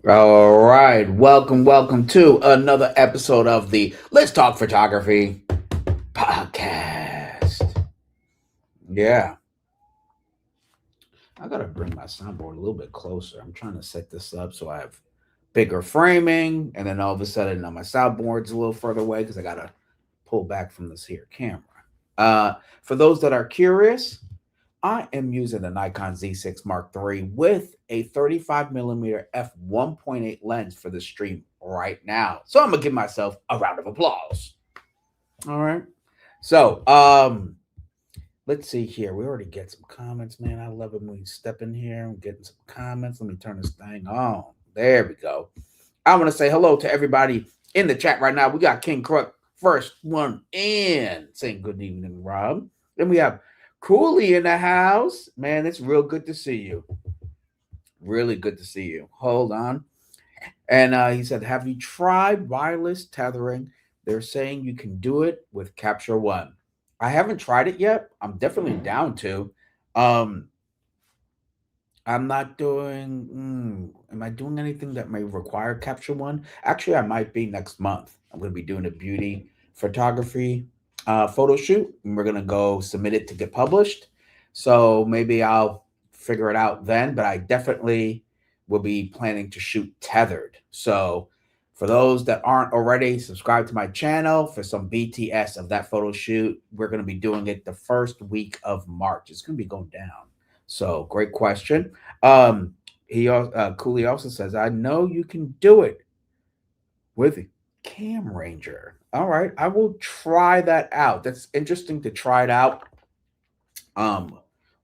All right. Welcome to another episode of the Let's Talk Photography podcast. Yeah. I got to bring my soundboard a little bit closer. I'm trying to set this up so I have bigger framing. And then all of a sudden, my soundboard's a little further away because I got to pull back from this here camera. For those that are curious, I am using the Nikon Z6 Mark III with a 35 millimeter f1.8 lens for the stream right now. So I'm gonna give myself a round of applause. All right. So let's see here. We already get some comments, man. I love it when we step in here. I'm getting some comments. Let me turn this thing on. There we go. I want to say hello to everybody in the chat right now. We got King Crook, first one in, saying good evening, Rob. Then we have Cooley in the house. Man, it's real good to see you. Really good to see you. Hold on. And he said, have you tried wireless tethering? They're saying you can do it with Capture One. I haven't tried it yet. I'm definitely down to. Um, I'm not doing. Am I doing anything that may require Capture One? Actually, I might be next month. I'm going to be doing a beauty photography photo shoot, and we're going to go submit it to get published. So maybe I'll figure it out then. But I definitely will be planning to shoot tethered. So for those that aren't already subscribed to my channel for some BTS of that photo shoot, we're going to be doing it the first week of March. It's going to be going down. So great question. Cooley also says, I know you can do it with Cam Ranger. All right, I will try that out. That's interesting to try it out um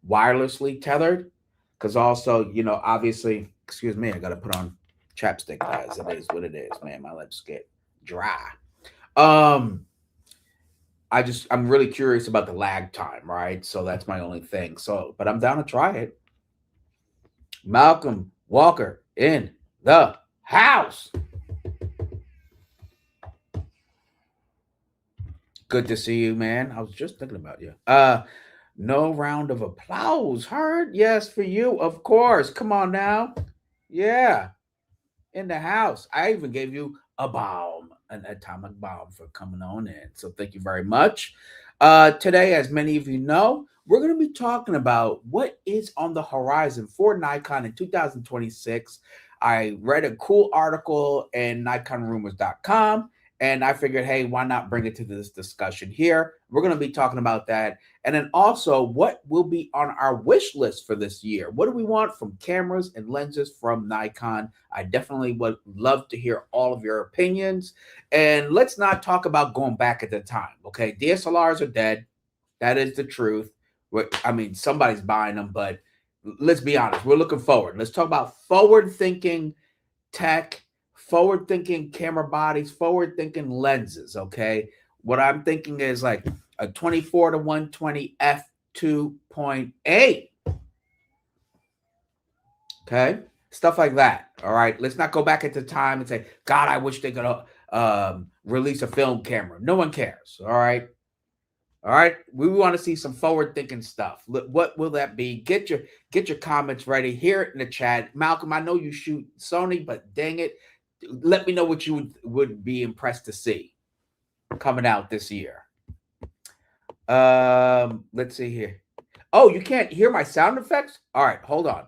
wirelessly tethered. Because also, obviously, excuse me, I gotta put on chapstick, guys. It is what it is, man. My lips get dry. Um, I'm really curious about the lag time, right? So that's my only thing. So, but I'm down to try it. Malcolm Walker in the house. Good to see you, man. I was just thinking about you. No round of applause heard? Yes, for you, of course. Come on now. Yeah, in the house. I even gave you a bomb, an atomic bomb for coming on in. So thank you very much. Today, as many of you know, we're going to be talking about what is on the horizon for Nikon in 2026. I read a cool article in nikonrumors.com, and I figured, hey, why not bring it to this discussion here? We're going to be talking about that. And then also, what will be on our wish list for this year? What do we want from cameras and lenses from Nikon? I definitely would love to hear all of your opinions. And let's not talk about going back at the time. Okay. DSLRs are dead. That is the truth. I mean, somebody's buying them, but let's be honest. We're looking forward. Let's talk about forward thinking tech, forward thinking camera bodies, forward thinking lenses. Okay. What I'm thinking is like a 24 to 120 f2.8. Okay. Stuff like that. All right. Let's not go back into time and say, God, I wish they could release a film camera. No one cares. All right. All right. We want to see some forward thinking stuff. What will that be? Get your comments ready. Hear it in the chat. Malcolm, I know you shoot Sony, but dang it. Let me know what you would be impressed to see coming out this year. Let's see here. Oh, you can't hear my sound effects? All right, hold on.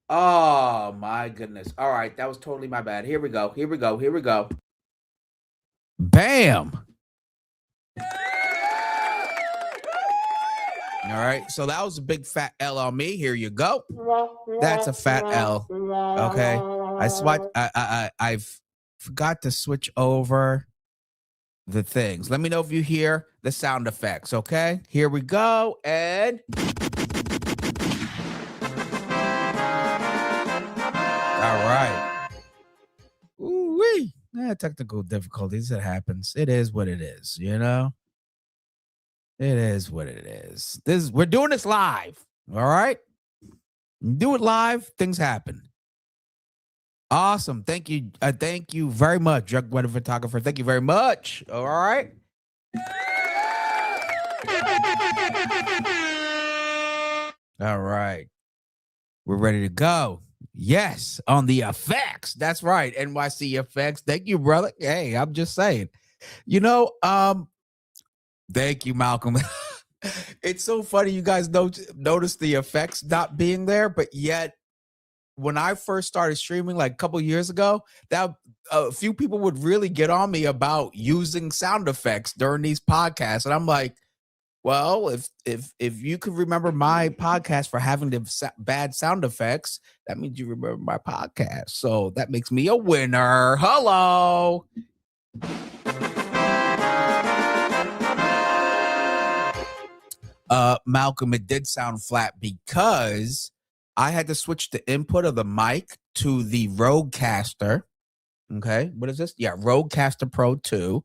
Oh my goodness. All right, that was totally my bad. Here we go. Bam. All right, so that was a big fat L on me. Here you go. That's a fat L. Okay, I've forgot to switch over the things. Let me know if you hear the sound effects. Okay, here we go, and all right. Ooh-wee. Technical difficulties. It happens. It is what it is. It is what it is. We're doing this live. All right. Do it live. Things happen. Awesome. Thank you. Thank you very much, Drug Weather Photographer. Thank you very much. All right. All right. We're ready to go. Yes, on the effects. That's right. NYC effects. Thank you, brother. Hey, I'm just saying. You know, thank you, Malcolm. It's so funny you guys notice the effects not being there, but yet when I first started streaming like a couple years ago, that a few people would really get on me about using sound effects during these podcasts, and I'm like, well, if you could remember my podcast for having the bad sound effects, that means you remember my podcast. So that makes me a winner. Hello. Malcolm, it did sound flat because I had to switch the input of the mic to the Rodecaster. Okay, what is this? Yeah, Rodecaster Pro 2.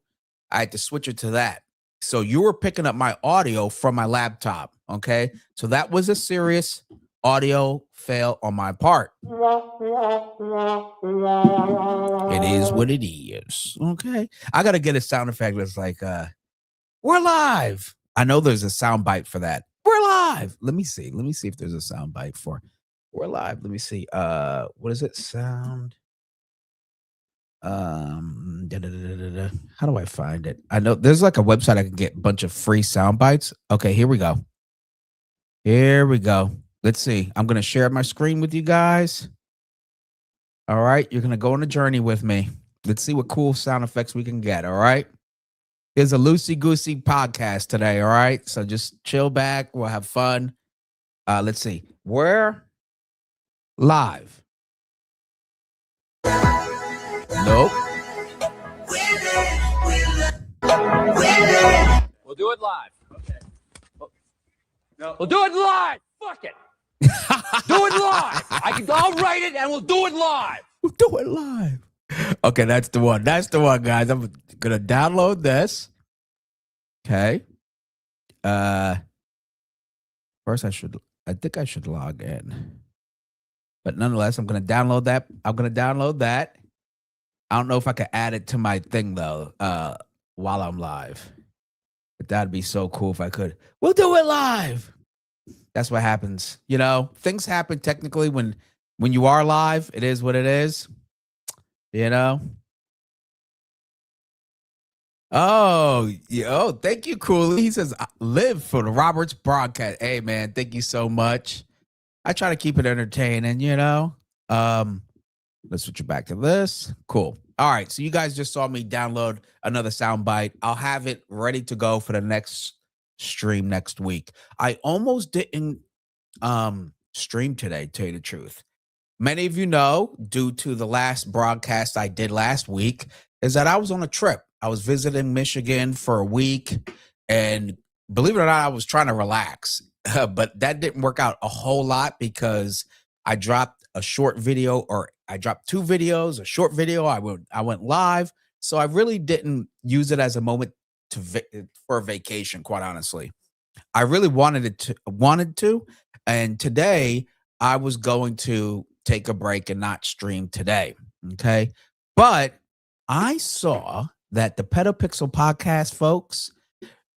I had to switch it to that. So you were picking up my audio from my laptop. Okay, so that was a serious audio fail on my part. It is what it is. Okay, I gotta get a sound effect that's like, we're live. I know there's a sound bite for that. We're live. Let me see if there's a sound bite for we're live. Let me see. What is it? Sound. How do I find it? I know there's like a website I can get a bunch of free sound bites. Okay, here we go. Let's see. I'm gonna share my screen with you guys. All right, you're gonna go on a journey with me. Let's see what cool sound effects we can get. All right. It's a loosey-goosey podcast today, all right? So just chill back. We'll have fun. Let's see. We're live. Nope. We'll do it live. Okay. No. We'll do it live. Fuck it. Do it live. I'll write it and we'll do it live. We'll do it live. Okay, that's the one. That's the one, guys. I'm gonna download this. Okay. First I think I should log in. But nonetheless, I'm gonna download that. I don't know if I could add it to my thing though, while I'm live. But that'd be so cool if I could. We'll do it live. That's what happens. You know, things happen technically when you are live. It is what it is. You know. Oh, thank you, Cooley. He says, live for the Roberts broadcast. Hey, man, thank you so much. I try to keep it entertaining, you know. Let's switch it back to this. Cool. All right, so you guys just saw me download another soundbite. I'll have it ready to go for the next stream next week. I almost didn't stream today, to tell you the truth. Many of you know, due to the last broadcast I did last week, is that I was on a trip. I was visiting Michigan for a week, and believe it or not, I was trying to relax, but that didn't work out a whole lot because I dropped a short video, or I dropped 2 videos, a short video. I went live, so I really didn't use it as a moment for a vacation. Quite honestly, I really wanted to, and today I was going to take a break and not stream today. Okay, but I saw that the Petapixel podcast folks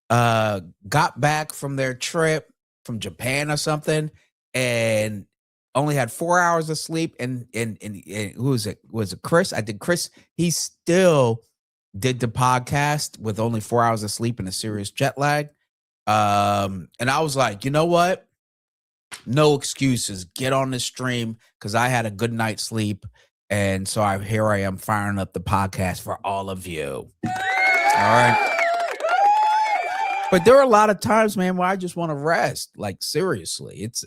got back from their trip from Japan or something, and only had 4 hours of sleep. And who was it? Was it Chris? I think Chris. He still did the podcast with only 4 hours of sleep and a serious jet lag. And I was like, you know what? No excuses. Get on the stream because I had a good night's sleep. And so here I am firing up the podcast for all of you. All right. But there are a lot of times, man, where I just want to rest. Like, seriously. It's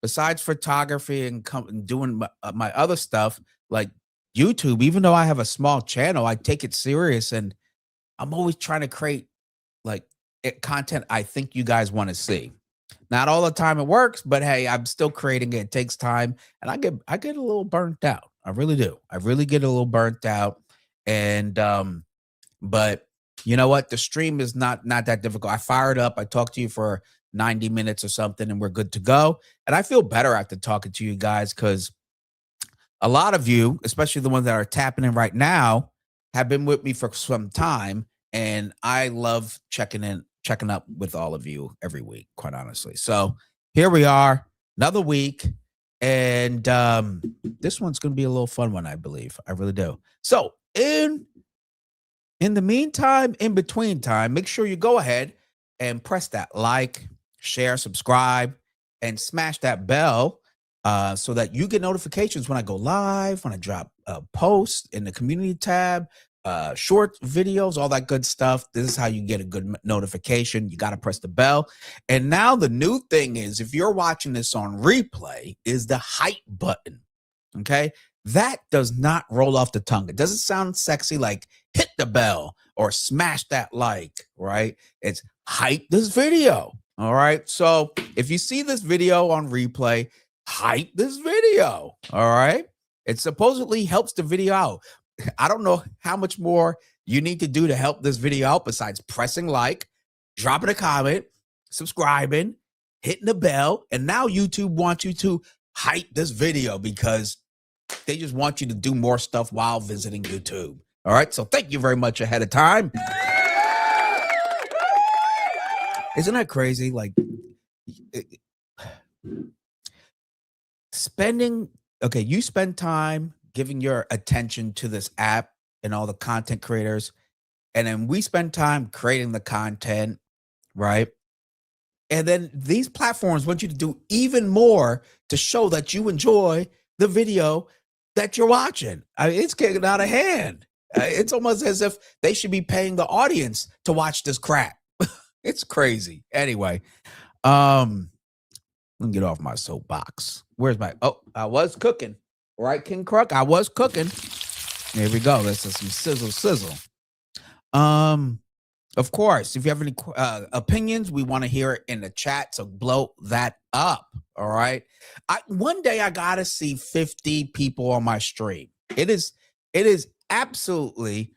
besides photography and doing my other stuff, like YouTube, even though I have a small channel, I take it serious. And I'm always trying to create like content I think you guys want to see. Not all the time it works, but hey, I'm still creating it. It takes time, and I get a little burnt out. I really do. I really get a little burnt out. And but you know what? The stream is not that difficult. I fired up. I talked to you for 90 minutes or something, and we're good to go. And I feel better after talking to you guys because a lot of you, especially the ones that are tapping in right now, have been with me for some time, and I love checking up with all of you every week, quite honestly. So here we are. another week. And this one's going to be a little fun one, I believe. I really do. So in the meantime, in between time, make sure you go ahead and press that like, share, subscribe, and smash that bell so that you get notifications when I go live, when I drop a post in the community tab, short videos, all that good stuff. This is how you get a good notification. You got to press the bell. And now the new thing is, if you're watching this on replay, is the height button. Okay. That does not roll off the tongue. It doesn't sound sexy like hit the bell or smash that like, right? It's hype this video. All right. So if you see this video on replay, hype this video. All right. It supposedly helps the video out. I don't know how much more you need to do to help this video out besides pressing like, dropping a comment, subscribing, hitting the bell. And now YouTube wants you to hype this video because they just want you to do more stuff while visiting YouTube. All right. So thank you very much ahead of time. Isn't that crazy? Like you spend time giving your attention to this app and all the content creators. And then we spend time creating the content, right? And then these platforms want you to do even more to show that you enjoy the video that you're watching. I mean, it's getting out of hand. It's almost as if they should be paying the audience to watch this crap. It's crazy. Anyway, let me get off my soapbox. Where's my, I was cooking. Right, King Kruk? I was cooking. There we go. This is some sizzle. Of course, if you have any opinions, we want to hear it in the chat. So blow that up. All right. One day I gotta see 50 people on my stream. It is absolutely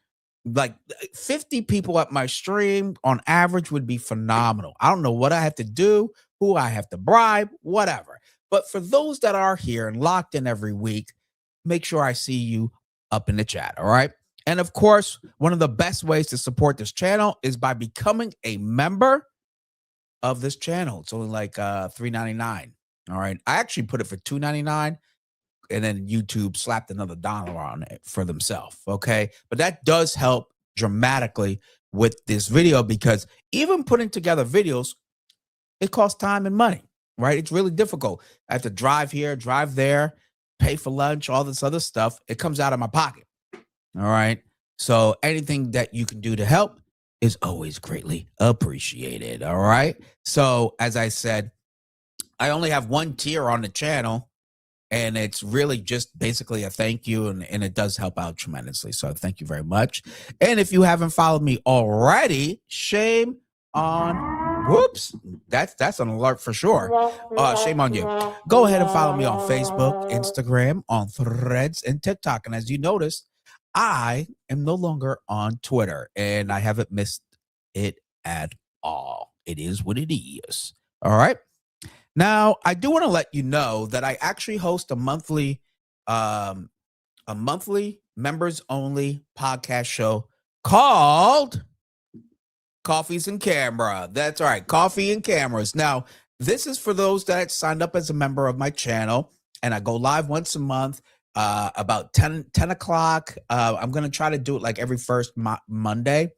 like 50 people at my stream on average would be phenomenal. I don't know what I have to do, who I have to bribe, whatever. But for those that are here and locked in every week, make sure I see you up in the chat. All right. And of course, one of the best ways to support this channel is by becoming a member of this channel. It's only like $3.99. All right. I actually put it for $2.99. And then YouTube slapped another dollar on it for themselves. Okay. But that does help dramatically with this video because even putting together videos, it costs time and money, right? It's really difficult. I have to drive here, drive there, pay for lunch, all this other stuff. It comes out of my pocket. All right. So anything that you can do to help is always greatly appreciated. All right. So as I said, I only have one tier on the channel. And it's really just basically a thank you, and it does help out tremendously. So thank you very much. And if you haven't followed me already, shame on, whoops, that's an alert for sure. Shame on you. Go ahead and follow me on Facebook, Instagram, on Threads, and TikTok. And as you notice, I am no longer on Twitter, and I haven't missed it at all. It is what it is. All right. Now, I do want to let you know that I actually host a monthly members only podcast show called Coffees and Camera. That's right, Coffee and Cameras. Now, this is for those that signed up as a member of my channel, and I go live once a month about 10 o'clock. I'm going to try to do it like every first Monday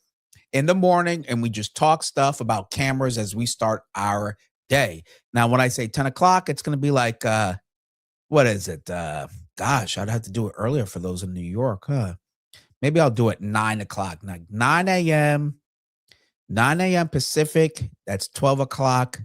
in the morning, and we just talk stuff about cameras as we start our day. Now, when I say 10 o'clock, it's going to be like, what is it? Gosh, I'd have to do it earlier for those in New York, huh? Maybe I'll do it 9 o'clock, like 9 a.m. Pacific. That's 12 o'clock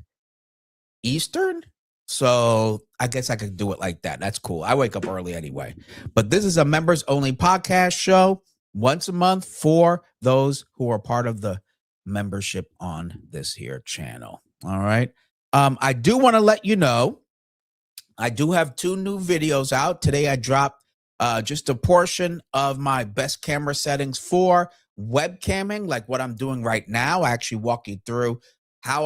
Eastern. So I guess I could do it like that. That's cool. I wake up early anyway. But this is a members only podcast show once a month for those who are part of the membership on this here channel. All right. I do want to let you know, I do have 2 new videos out. Today I dropped just a portion of my best camera settings for webcamming, like what I'm doing right now. I actually walk you through how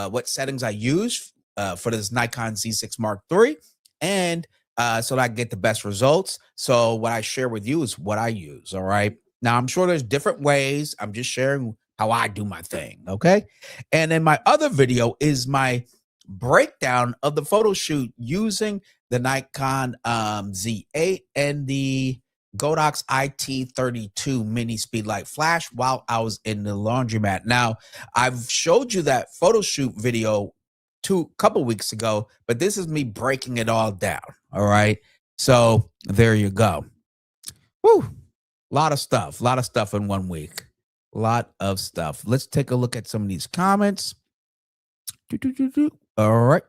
what settings I use for this Nikon Z6 Mark III, and so that I get the best results. So what I share with you is what I use. All right. Now, I'm sure there's different ways. I'm just sharing how I do my thing. Okay. And then my other video is my breakdown of the photo shoot using the Nikon Z8 and the Godox IT32 mini speedlight flash while I was in the laundromat. Now, I've showed you that photo shoot video couple weeks ago, but this is me breaking it all down. All right. So there you go. Woo. A lot of stuff in 1 week. A lot of stuff. Let's take a look at some of these comments. All right.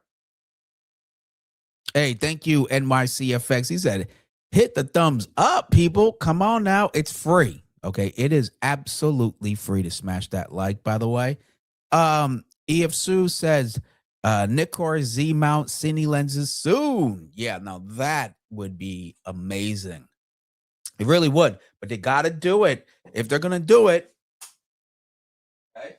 Hey, thank you, NYCFX. He said, hit the thumbs up, people. Come on now. It's free. Okay. It is absolutely free to smash that like, by the way. EF Sue says, Nikkor Z mount cine lenses soon. Yeah, now that would be amazing. It really would, but they got to do it. If they're going to do it. Okay.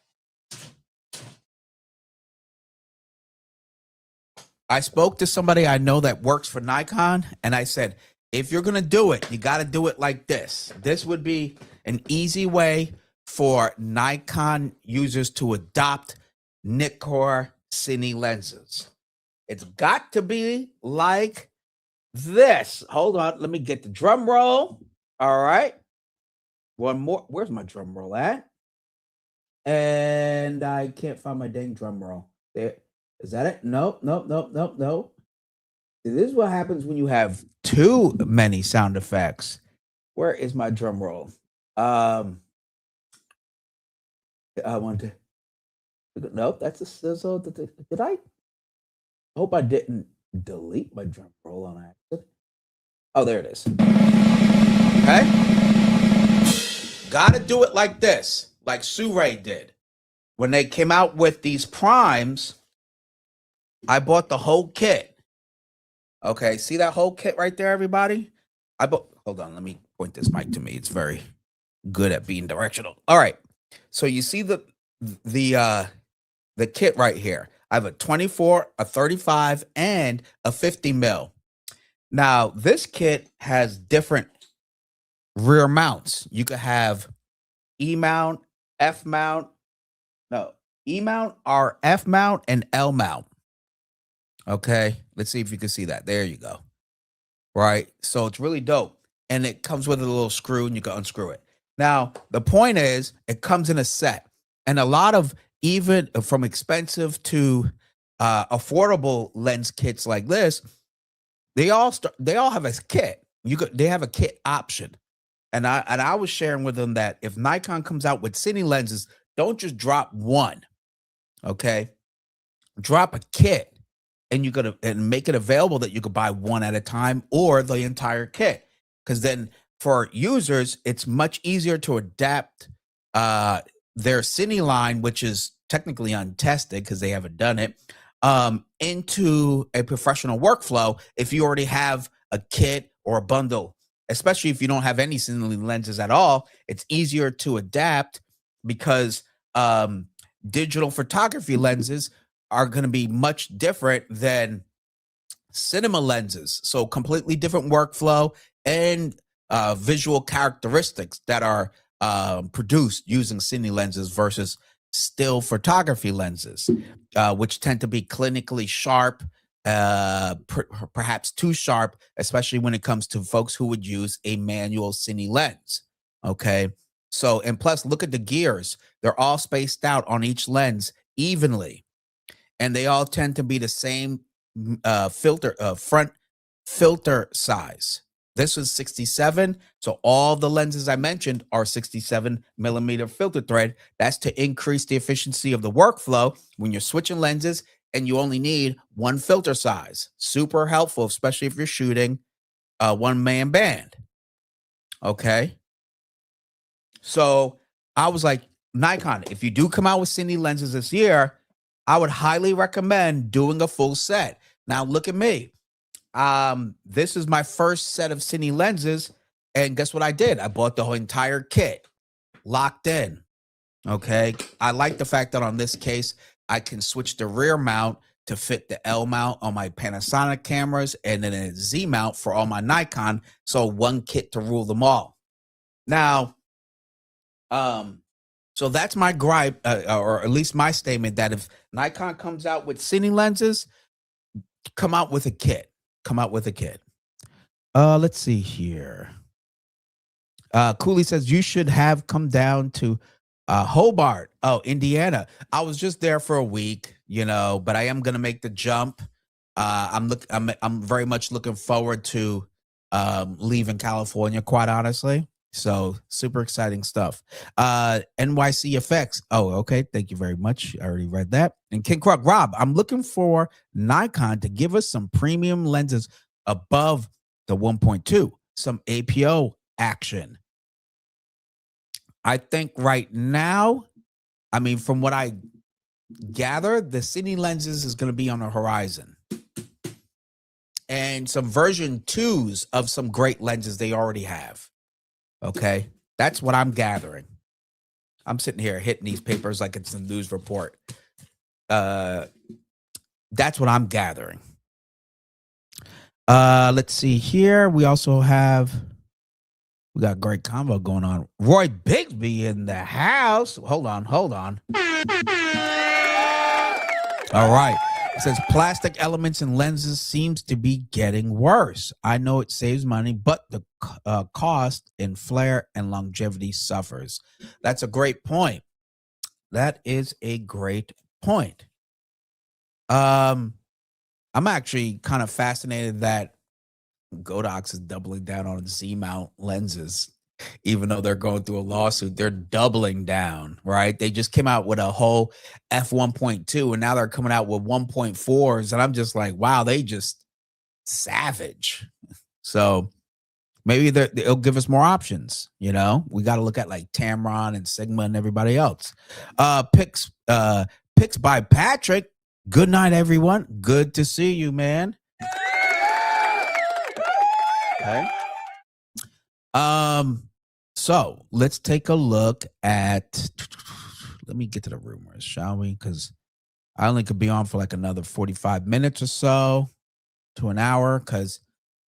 I spoke to somebody I know that works for Nikon, and I said, if you're going to do it, you got to do it like this. This would be an easy way for Nikon users to adopt Nikkor cine lenses. It's got to be like this. Hold on. Let me get the drum roll. All right. One more. Where's my drum roll at? And I can't find my dang drum roll. There. Is that it? Nope. This is what happens when you have too many sound effects. Where is my drum roll? I want to. Nope, that's a sizzle. Did I? Hope I didn't delete my drum roll on accident. Oh, there it is. Okay. Gotta do it like this, like Suray did. When they came out with these primes, I bought the whole kit. Okay, see that whole kit right there, everybody? Hold on, let me point this mic to me. It's very good at being directional. All right. So you see the kit right here. I have a 24, a 35, and a 50 mil. Now, this kit has different rear mounts. You could have E mount, F mount, E mount, or F mount, and L mount. Okay, let's see if you can see that. There you go. Right, so it's really dope. And it comes with a little screw, and you can unscrew it. Now, the point is, it comes in a set. And a lot of, even from expensive to affordable lens kits like this, they all have a kit. They have a kit option. And I was sharing with them that if Nikon comes out with cine lenses, don't just drop one. Okay, drop a kit, and you could and make it available that you could buy one at a time or the entire kit. Because then for users, it's much easier to adapt their cine line, which is technically untested because they haven't done it, into a professional workflow if you already have a kit or a bundle. Especially if you don't have any cine lenses at all, it's easier to adapt because digital photography lenses are going to be much different than cinema lenses. So completely different workflow and visual characteristics that are produced using cine lenses versus still photography lenses, which tend to be clinically sharp, perhaps too sharp, especially when it comes to folks who would use a manual cine lens. Okay. So, and plus look at the gears. They're all spaced out on each lens evenly, and they all tend to be the same front filter size. This was 67. So all the lenses I mentioned are 67 millimeter filter thread. That's to increase the efficiency of the workflow when you're switching lenses and you only need one filter size. Super helpful, especially if you're shooting a one-man band. Okay. So I was like, Nikon, if you do come out with cine lenses this year, I would highly recommend doing a full set. Now look at me. This is my first set of cine lenses, and guess what I did? I bought the whole entire kit, locked in. Okay. I like the fact that on this case, I can switch the rear mount to fit the L mount on my Panasonic cameras and then a Z mount for all my Nikon. So one kit to rule them all. Now, so So that's my gripe, or at least my statement, that if Nikon comes out with cine lenses, come out with a kit. Come out with a kit. Let's see here. Cooley says you should have come down to Hobart, Indiana. I was just there for a week, but I am gonna make the jump. I'm very much looking forward to leaving California, quite honestly. So super exciting stuff. NYC effects. Oh, okay. Thank you very much. I already read that. And King Krug, Rob, I'm looking for Nikon to give us some premium lenses above the 1.2, some APO action. I think right now, I mean, from what I gather, the cine lenses is going to be on the horizon. And some version 2s of some great lenses they already have. Okay? That's what I'm gathering. I'm sitting here hitting these papers like it's a news report. That's what I'm gathering. Let's see here. We also have... We got a great convo going on. Roy Bigsby in the house. Hold on. All right. It says plastic elements and lenses seems to be getting worse. I know it saves money, but the cost in flare and longevity suffers. That's a great point. That is a great point. I'm actually kind of fascinated that Godox is doubling down on Z-mount lenses, even though they're going through a lawsuit. They're doubling down, right? They just came out with a whole f1.2, and now they're coming out with 1.4s, and I'm just like, wow, they just savage. So maybe they'll give us more options. We got to look at like Tamron and Sigma and everybody else. Picks by Patrick. Good night, everyone. Good to see you, man. Okay. So let's take a look at, let me get to the rumors, shall we? Because I only could be on for like another 45 minutes or so to an hour, because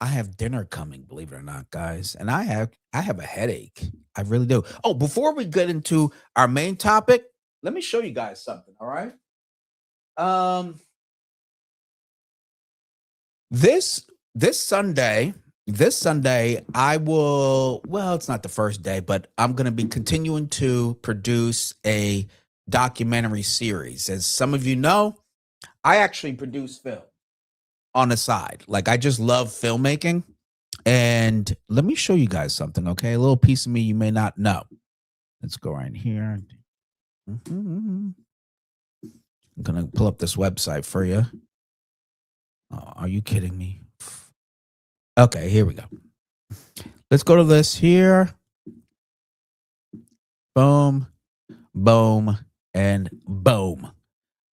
I have dinner coming, believe it or not, guys. And I have a headache. I really do. Oh, before we get into our main topic, let me show you guys something. All right. This Sunday, I will, well, it's not the first day, but I'm going to be continuing to produce a documentary series. As some of you know, I actually produce film on the side. Like, I just love filmmaking. And let me show you guys something, okay? A little piece of me you may not know. Let's go right here. I'm going to pull up this website for you. Oh, are you kidding me? Okay, here we go. Let's go to this here. Boom, boom, and boom.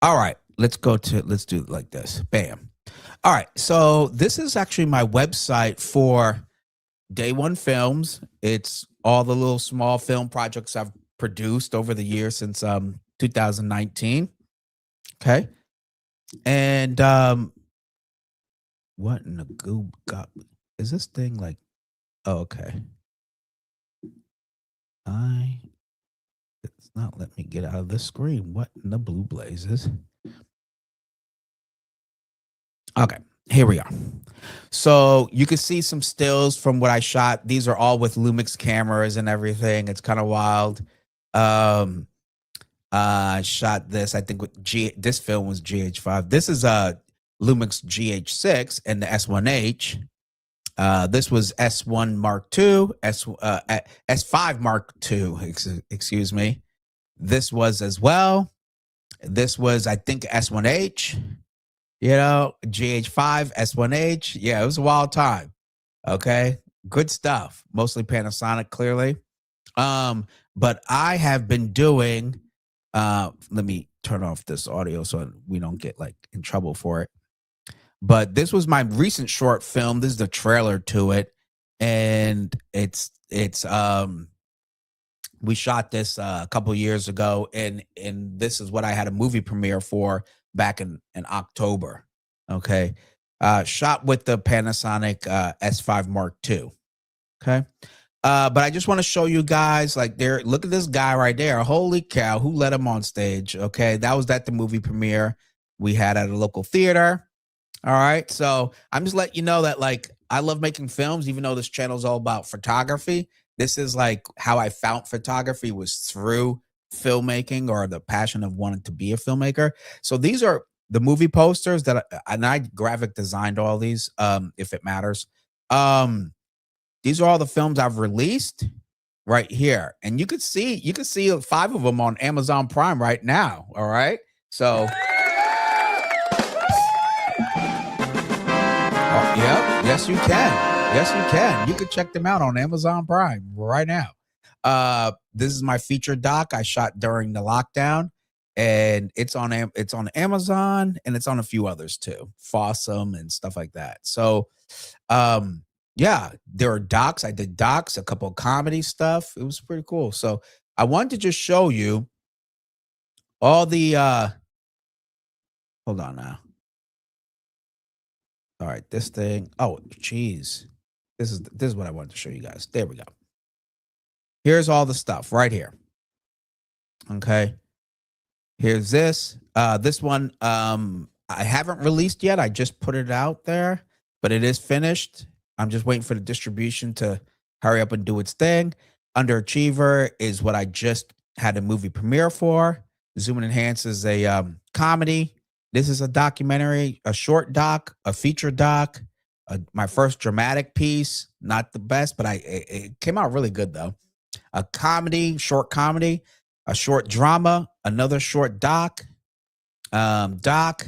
All right, let's do it like this. Bam. All right, so this is actually my website for Day One Films. It's all the little small film projects I've produced over the years since 2019. Okay. And what in the goob got? Is this thing like, oh, okay. It's not letting me get out of the screen. What in the blue blazes? Okay, here we are. So you can see some stills from what I shot. These are all with Lumix cameras and everything. It's kind of wild. I shot this, I think, with this film was GH5. This is Lumix GH6 and the S1H. This was S1 Mark II, S5 Mark II, excuse me. This was as well. This was, I think, S1H, GH5, S1H. Yeah, it was a wild time. Okay, good stuff. Mostly Panasonic, clearly. But I have been doing, let me turn off this audio so we don't get like in trouble for it. But this was my recent short film. This is the trailer to it. And we shot this a couple years ago, and this is what I had a movie premiere for back in October. Okay. Shot with the Panasonic S5 Mark II. Okay. But I just want to show you guys, like, there. Look at this guy right there. Holy cow! Who let him on stage? Okay, that was at the movie premiere we had at a local theater. All right, so I'm just letting you know that, like, I love making films, even though this channel is all about photography. This is like how I found photography, was through filmmaking, or the passion of wanting to be a filmmaker. So these are the movie posters that and I graphic designed all these, if it matters. These are all the films I've released right here. And you could see 5 of them on Amazon Prime right now. All right. So yep. Yes, you can. Yes, you can. You could check them out on Amazon Prime right now. This is my feature doc I shot during the lockdown, and it's on Amazon, and it's on a few others too, Fossum and stuff like that. So, yeah, there are docs. I did docs, a couple of comedy stuff. It was pretty cool. So I wanted to just show you all the. Hold on now. All right, this thing. Oh, geez. This is what I wanted to show you guys. There we go. Here's all the stuff right here. Okay. Here's this. This one I haven't released yet. I just put it out there, but it is finished. I'm just waiting for the distribution to hurry up and do its thing. Underachiever is what I just had a movie premiere for. Zoom and Enhance is a comedy. This is a documentary, a short doc, a feature doc, my first dramatic piece. Not the best, but it came out really good though. A comedy, short comedy, a short drama, another short doc, and doc.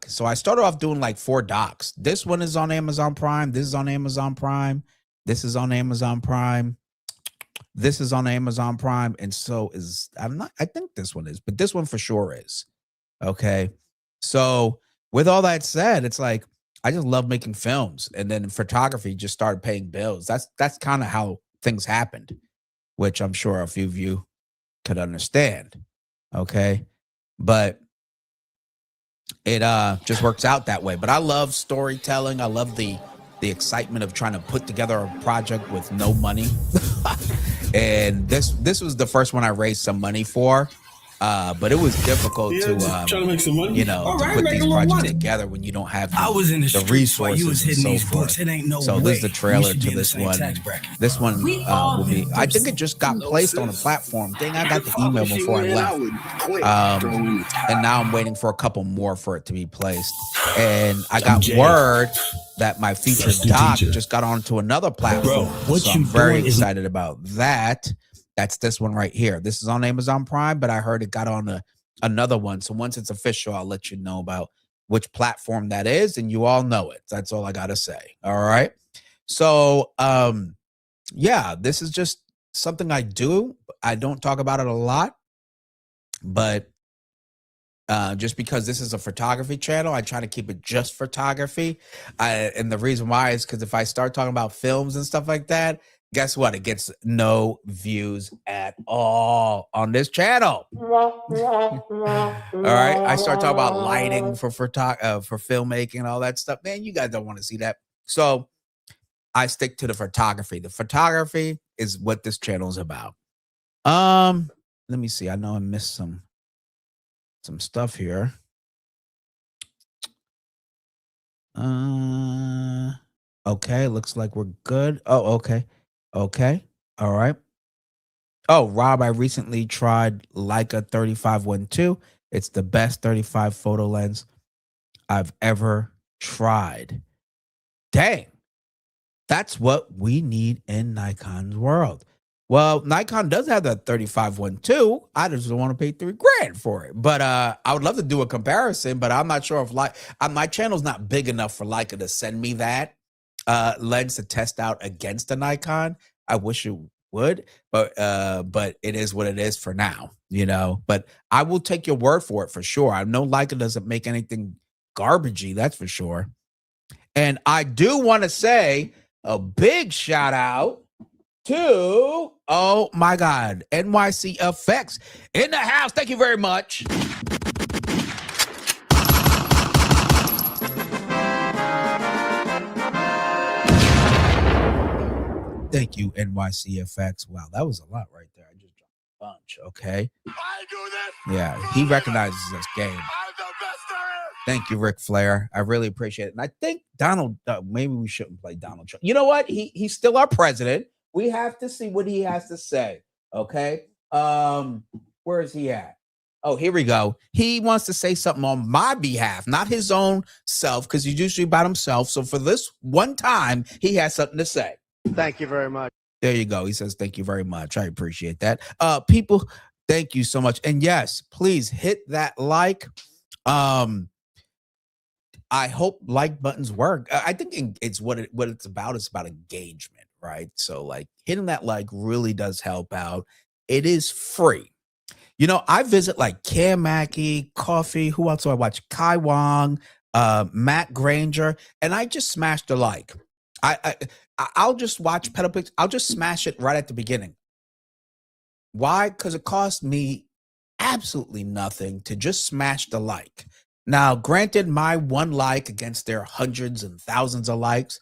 So I started off doing like 4 docs. This one is on Amazon Prime. This is on Amazon Prime. This is on Amazon Prime. This is on Amazon Prime, and so is I think this one is, but this one for sure is. Okay. So with all that said, it's like I just love making films, and then photography just started paying bills. That's kind of how things happened, which I'm sure a few of you could understand. Okay. But it just works out that way. But I love storytelling. I love the excitement of trying to put together a project with no money. And this was the first one I raised some money for. But it was difficult to try to make some money. To put these projects together when you don't have the resources and so forth. So this is the trailer to this one. This one will be. I think it just got placed on a platform. Dang, I got the email before I left. And now I'm waiting for a couple more for it to be placed. And I got word that my featured doc just got onto another platform. So I'm very excited about that. That's this one right here. This is on Amazon Prime, but I heard it got on another one. So once it's official, I'll let you know about which platform that is, and you all know it. That's all I got to say. All right. So, yeah, this is just something I do. I don't talk about it a lot, but just because this is a photography channel, I try to keep it just photography. And the reason why is because if I start talking about films and stuff like that, guess what? It gets no views at all on this channel. All right. I start talking about lighting for filmmaking and all that stuff. Man, you guys don't want to see that. So I stick to the photography. The photography is what this channel is about. Let me see. I know I missed some stuff here. Okay. Looks like we're good. Oh, okay. Okay. All right. Oh, Rob, I recently tried Leica 3512. It's the best 35 photo lens I've ever tried. Dang. That's what we need in Nikon's world. Well, Nikon does have the 3512. I just don't want to pay $3,000 for it. But I would love to do a comparison, but I'm not sure if my channel's not big enough for Leica to send me that lens to test out against a Nikon. I wish it would, but it is what it is for now, you know. But I will take your word for it for sure. I know Leica doesn't make anything garbagey, that's for sure. And I do want to say a big shout out to, oh my God, NYC Effects in the house. Thank you very much. Thank you, NYCFX. Wow, that was a lot right there. I just dropped a bunch. Okay. I do this. Yeah, he recognizes this game. I'm the best there is. Thank you, Ric Flair. I really appreciate it. And I think Donald, maybe we shouldn't play Donald Trump. You know what? He's still our president. We have to see what he has to say. Okay. Where is he at? Oh, here we go. He wants to say something on my behalf, not his own self, because he's usually about himself. So for this one time, he has something to say. Thank you very much. There you go. He says, thank you very much. I appreciate that. People, thank you so much. And yes, please hit that like. I hope like buttons work. I think it's what it's about. It's about engagement, right? So like hitting that like really does help out. It is free. You know, I visit like Cam Mackey, Coffee. Who else do I watch? Kai Wong, Matt Granger, and I just smashed a like. I'll just watch Pedal. I'll just smash it right at the beginning. Why? Because it cost me absolutely nothing to just smash the like. Now, granted, my one like against their hundreds and thousands of likes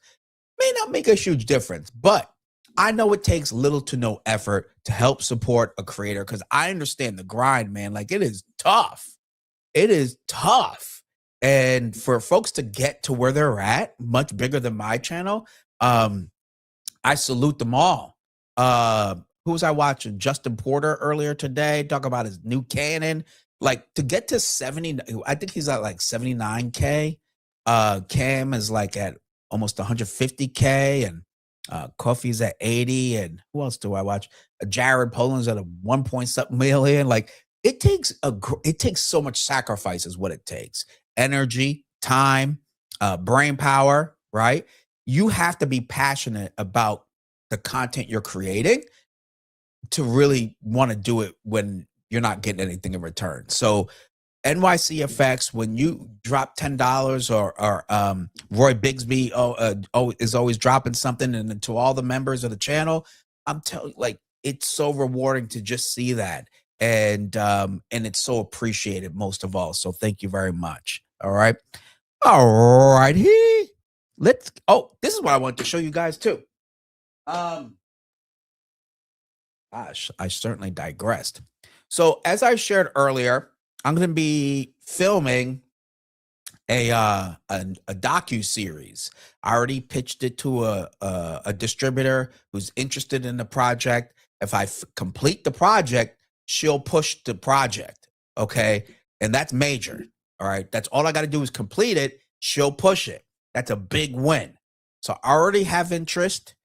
may not make a huge difference, but I know it takes little to no effort to help support a creator because I understand the grind, man. Like, it is tough. It is tough. And for folks to get to where they're at, much bigger than my channel, I salute them all. Who was I watching? Justin Porter earlier today, talk about his new Canon. Like, to get to 70, I think he's at like 79K. Cam is like at almost 150K, and Coffee's at 80. And who else do I watch? Jared Poland's at a 1 point something million. Like, it takes so much sacrifice is what it takes. Energy, time, brain power, right? You have to be passionate about the content you're creating to really want to do it when you're not getting anything in return. So NYCFX, when you drop $10 or Roy Bigsby is always dropping something, and to all the members of the channel, I'm telling you, like, it's so rewarding to just see that. And it's so appreciated most of all. So thank you very much. All right. All right. This is what I want to show you guys too. Gosh, I certainly digressed. So as I shared earlier, I'm going to be filming a docu-series. I already pitched it to a distributor who's interested in the project. If I complete the project, she'll push the project. Okay. And that's major. All right. That's all I got to do is complete it. She'll push it. That's a big win. So I already have interest.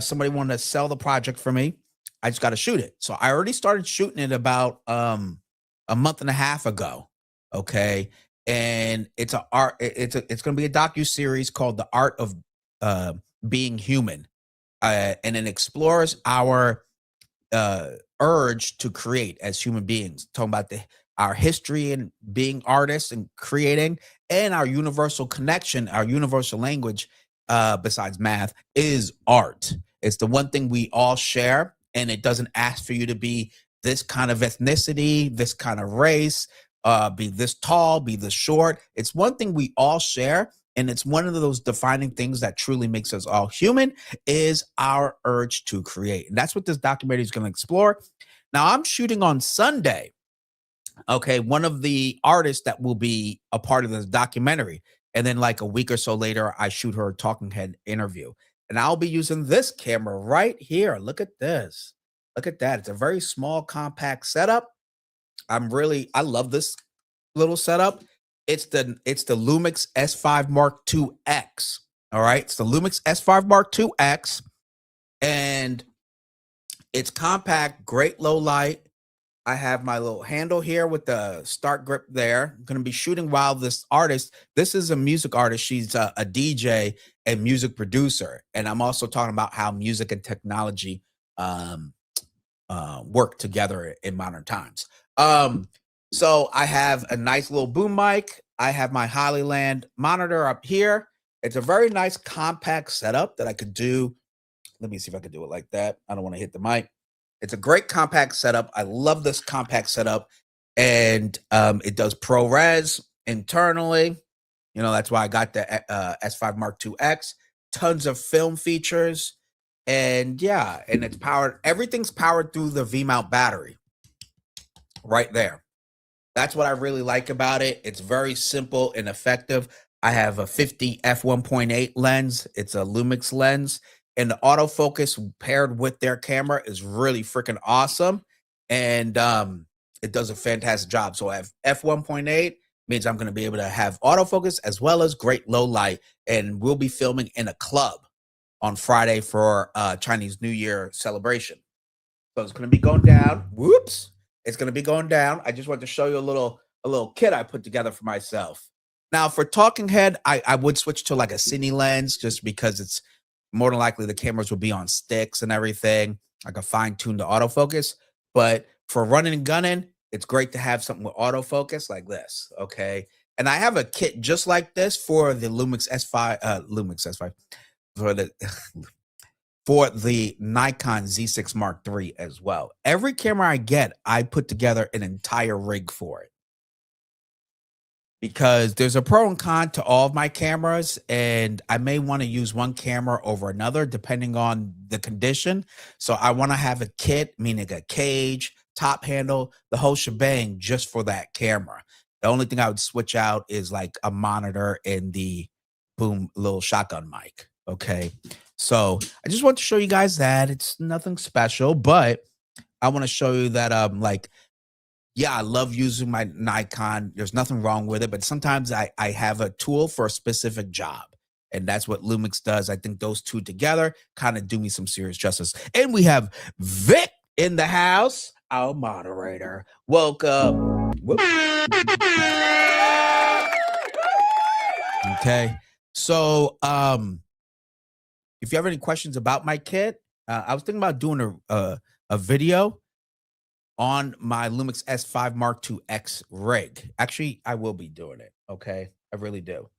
Somebody wanted to sell the project for me. I just got to shoot it. So I already started shooting it about a month and a half ago. Okay. And it's going to be a docu-series called The Art of Being Human. And it explores our urge to create as human beings, talking about our history and being artists and creating, and our universal connection, our universal language, besides math, is art. It's the one thing we all share, and it doesn't ask for you to be this kind of ethnicity, this kind of race, be this tall, be this short. It's one thing we all share, and it's one of those defining things that truly makes us all human, is our urge to create. And that's what this documentary is going to explore. Now, I'm shooting on Sunday. Okay, one of the artists that will be a part of this documentary. And then like a week or so later, I shoot her talking head interview. And I'll be using this camera right here. Look at this. Look at that. It's a very small, compact setup. I love this little setup. It's the Lumix S5 Mark II X. All right. It's the Lumix S5 Mark II X. And it's compact, great low light. I have my little handle here with the start grip there. I'm going to be shooting while this artist, this is a music artist. She's a DJ and music producer. And I'm also talking about how music and technology work together in modern times. So I have a nice little boom mic. I have my Hollyland monitor up here. It's a very nice compact setup that I could do. Let me see if I can do it like that. I don't want to hit the mic. It's a great compact setup. I love this compact setup, and it does ProRes internally. You know, that's why I got the S5 Mark II X. Tons of film features. And yeah, and it's powered, everything's powered through the V-mount battery right there. That's what I really like about it. It's very simple and effective. I have a 50 f1.8 lens. It's a Lumix lens, and the autofocus paired with their camera is really freaking awesome. And it does a fantastic job. So I have f1.8 means I'm going to be able to have autofocus as well as great low light. And we'll be filming in a club on Friday for Chinese New Year celebration. So it's going to be going down. Whoops. It's going to be going down. I just wanted to show you a little kit I put together for myself. Now for talking head, I would switch to like a cine lens just because it's more than likely the cameras will be on sticks and everything. I can fine tune the autofocus, but for running and gunning, it's great to have something with autofocus like this. Okay. And I have a kit just like this for the Lumix S5 for the for the Nikon Z6 Mark III as well. Every camera I get, I put together an entire rig for it. Because there's a pro and con to all of my cameras, and I may want to use one camera over another depending on the condition. So I want to have a kit, meaning a cage, top handle, the whole shebang just for that camera. The only thing I would switch out is like a monitor and the boom little shotgun mic. Okay. So I just want to show you guys that it's nothing special, but I want to show you that like, yeah, I love using my Nikon. There's nothing wrong with it, but sometimes I have a tool for a specific job. And that's what Lumix does. I think those two together kind of do me some serious justice. And we have Vic in the house, our moderator. Welcome. Okay. So if you have any questions about my kit, I was thinking about doing a video on my Lumix S5 Mark II X rig. Actually, I will be doing it. Okay. I really do.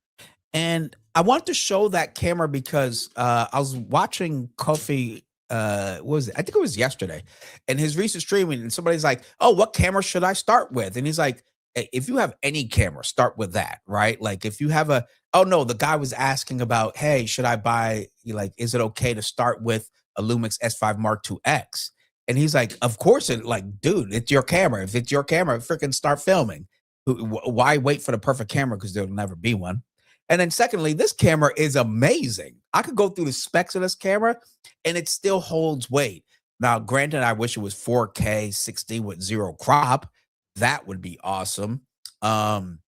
And I want to show that camera because I was watching Kofi, what was it? I think it was yesterday, and his recent streaming, and somebody's like, oh, what camera should I start with? And he's like, "Hey, if you have any camera, start with that, right? Like if you have oh no, the guy was asking about, hey, should I buy, like, is it okay to start with a Lumix S5 Mark II X? And he's like, of course it, like, dude, it's your camera. If it's your camera, freaking start filming. Why wait for the perfect camera? Because there'll never be one. And then secondly, this camera is amazing. I could go through the specs of this camera and it still holds weight. Now, granted, I wish it was 4K 60 with zero crop. That would be awesome. Kind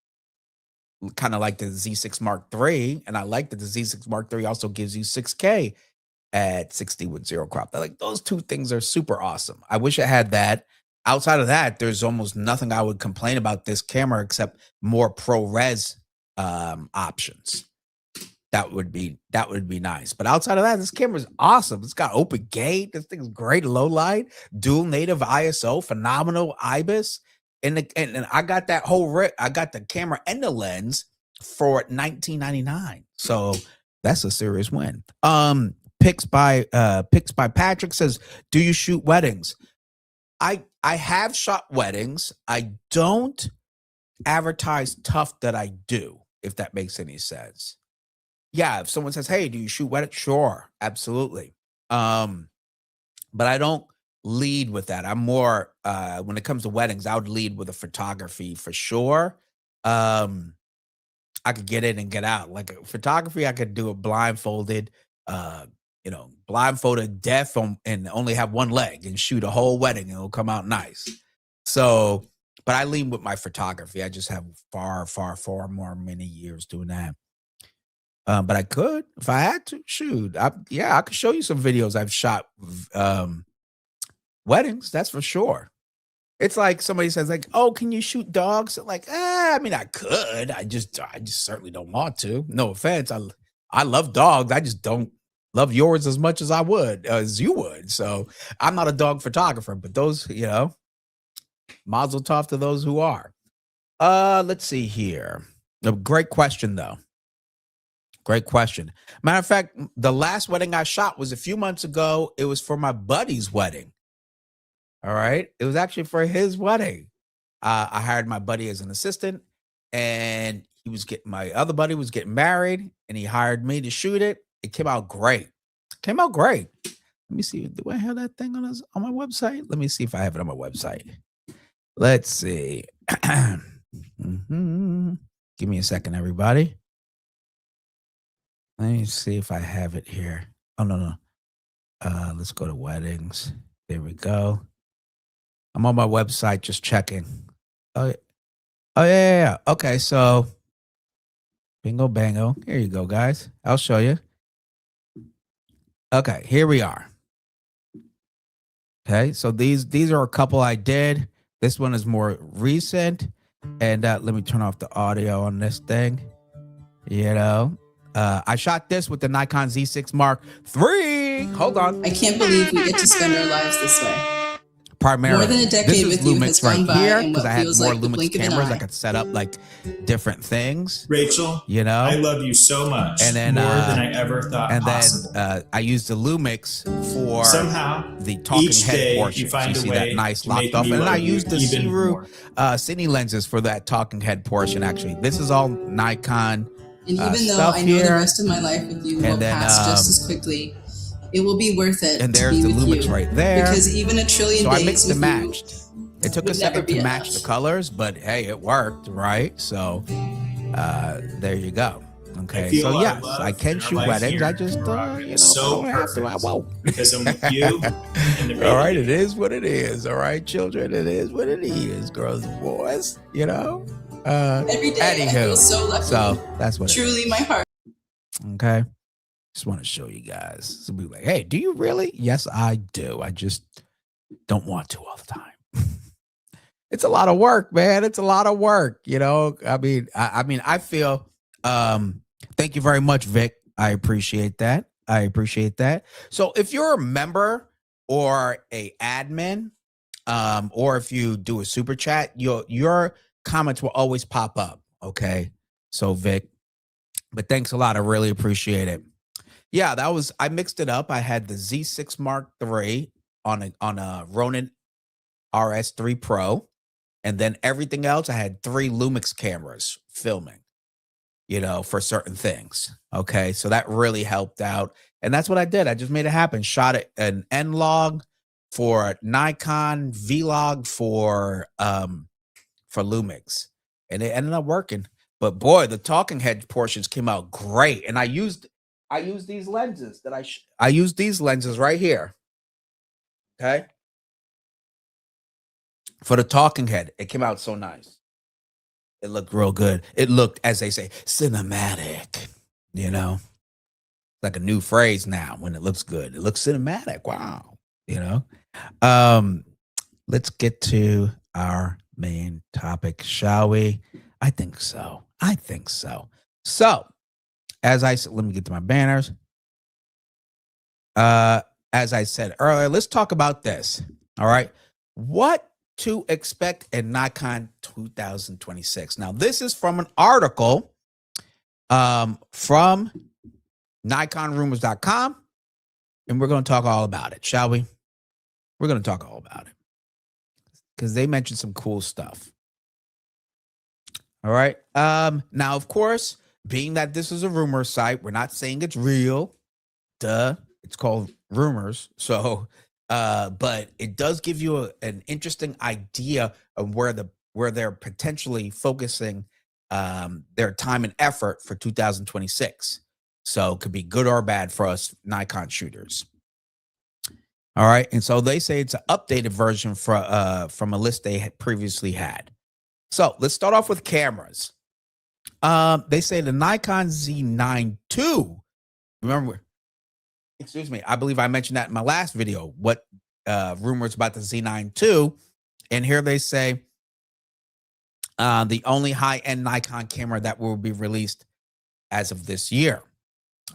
of like the Z6 Mark III. And I like that the Z6 Mark III also gives you 6K at 60 with zero crop. Like those two things are super awesome. I wish I had that. Outside of that, there's almost nothing I would complain about this camera except more ProRes options. That would be nice. But outside of that, this camera is awesome. It's got open gate. This thing is great low light, dual native ISO, phenomenal IBIS. And I got that whole rig. I got the camera and the lens for $19.99. So that's a serious win. Pics by Patrick says, do you shoot weddings? I have shot weddings. I don't advertise tough that I do, if that makes any sense. Yeah, if someone says, hey, do you shoot weddings? Sure, absolutely. But I don't lead with that. I'm more when it comes to weddings, I would lead with a photography for sure. I could get in and get out. Like photography, I could do it blindfolded, blindfolded deaf and only have one leg and shoot a whole wedding and it'll come out nice. So, but I lean with my photography. I just have far more many years doing that. But I could, if I had to, shoot. I could show you some videos I've shot weddings. That's for sure. It's like somebody says, like, "Oh, can you shoot dogs?" Like, I mean, I could. I just certainly don't want to. No offense. I love dogs. I just don't love yours as much as you would. So I'm not a dog photographer, but those, mazel tov to those who are. Let's see here. A great question, though. Great question. Matter of fact, the last wedding I shot was a few months ago. It was for my buddy's wedding. All right. It was actually for his wedding. I hired my buddy as an assistant, and my other buddy was getting married, and he hired me to shoot it. It came out great. Let me see. Do I have that thing on my website? Let me see if I have it on my website. Let's see. Mhm. Give me a second, everybody. Let me see if I have it here. Oh, no. Let's go to weddings. There we go. I'm on my website just checking. Oh, yeah. Okay, so bingo bango. Here you go, guys. I'll show you. Okay, here we are. Okay, so these are a couple I did. This one is more recent. And let me turn off the audio on this thing. I shot this with the Nikon Z6 Mark III. Hold on. I can't believe we get to spend our lives this way. Primarily. More than a decade with you has gone by in what I had feels more like the Lumix blink of an cameras. I eye. could set up like different things. Rachel, I love you so much, and then, more than I ever thought possible. Then I used the Lumix for somehow the talking each head day portion. you find So you a see way that nice to locked make off, me and then I love you used the even more. Cine lenses for that talking head portion. Actually, this is all Nikon. And even though stuff I know here. the rest of my life with you And will then, pass just as quickly, it will be worth it and to there's be the with Lumix you. right there. Because even a trillion So I days mixed with and matched. you It took a would never second to be match enough. the colors, but hey, it worked, right? So there you go. Okay, feel so our yes, love I can and our shoot life weddings. here I just, in Morocco if is I so don't have to, I perfect won't. because I'm with you and the All right, baby. it is what it is. All right, children, it is what it is. Girls and boys, Every day I Anywho, feel so lucky. so that's what it Truly, is. my heart. Okay, just want to show you guys. So be like, hey, do you really? Yes, I do. I just don't want to all the time. It's a lot of work, man. It's a lot of work. I feel thank you very much, Vic. I appreciate that. So if you're a member or a admin, or if you do a super chat, your comments will always pop up. Okay. So Vic, but thanks a lot. I really appreciate it. Yeah, I mixed it up. I had the Z6 Mark III on a Ronin RS3 Pro. And then everything else, I had 3 Lumix cameras filming, for certain things. Okay. So that really helped out. And that's what I did. I just made it happen. Shot an N-Log for Nikon, V-Log for Lumix. And it ended up working. But boy, the talking head portions came out great. And I used these lenses I used these lenses right here. Okay. For the talking head, it came out so nice. It looked real good. It looked, as they say, cinematic. Like a new phrase now. When it looks good, it looks cinematic. Wow. Let's get to our main topic, shall we? I think so. So, as I said, let me get to my banners. As I said earlier, let's talk about this. All right. What to expect in Nikon 2026. Now, this is from an article from NikonRumors.com, and we're going to talk all about it, shall we? We're going to talk all about it because they mentioned some cool stuff. All right. Now, of course, being that this is a rumor site, we're not saying it's real. Duh. It's called rumors. So, but it does give you an interesting idea of where they're potentially focusing their time and effort for 2026. So it could be good or bad for us Nikon shooters. All right. And so they say it's an updated version from a list they had previously had. So let's start off with cameras. They say the Nikon Z9 II. Remember, excuse me, I believe I mentioned that in my last video. What rumors about the Z9 II. And here they say the only high-end Nikon camera that will be released as of this year.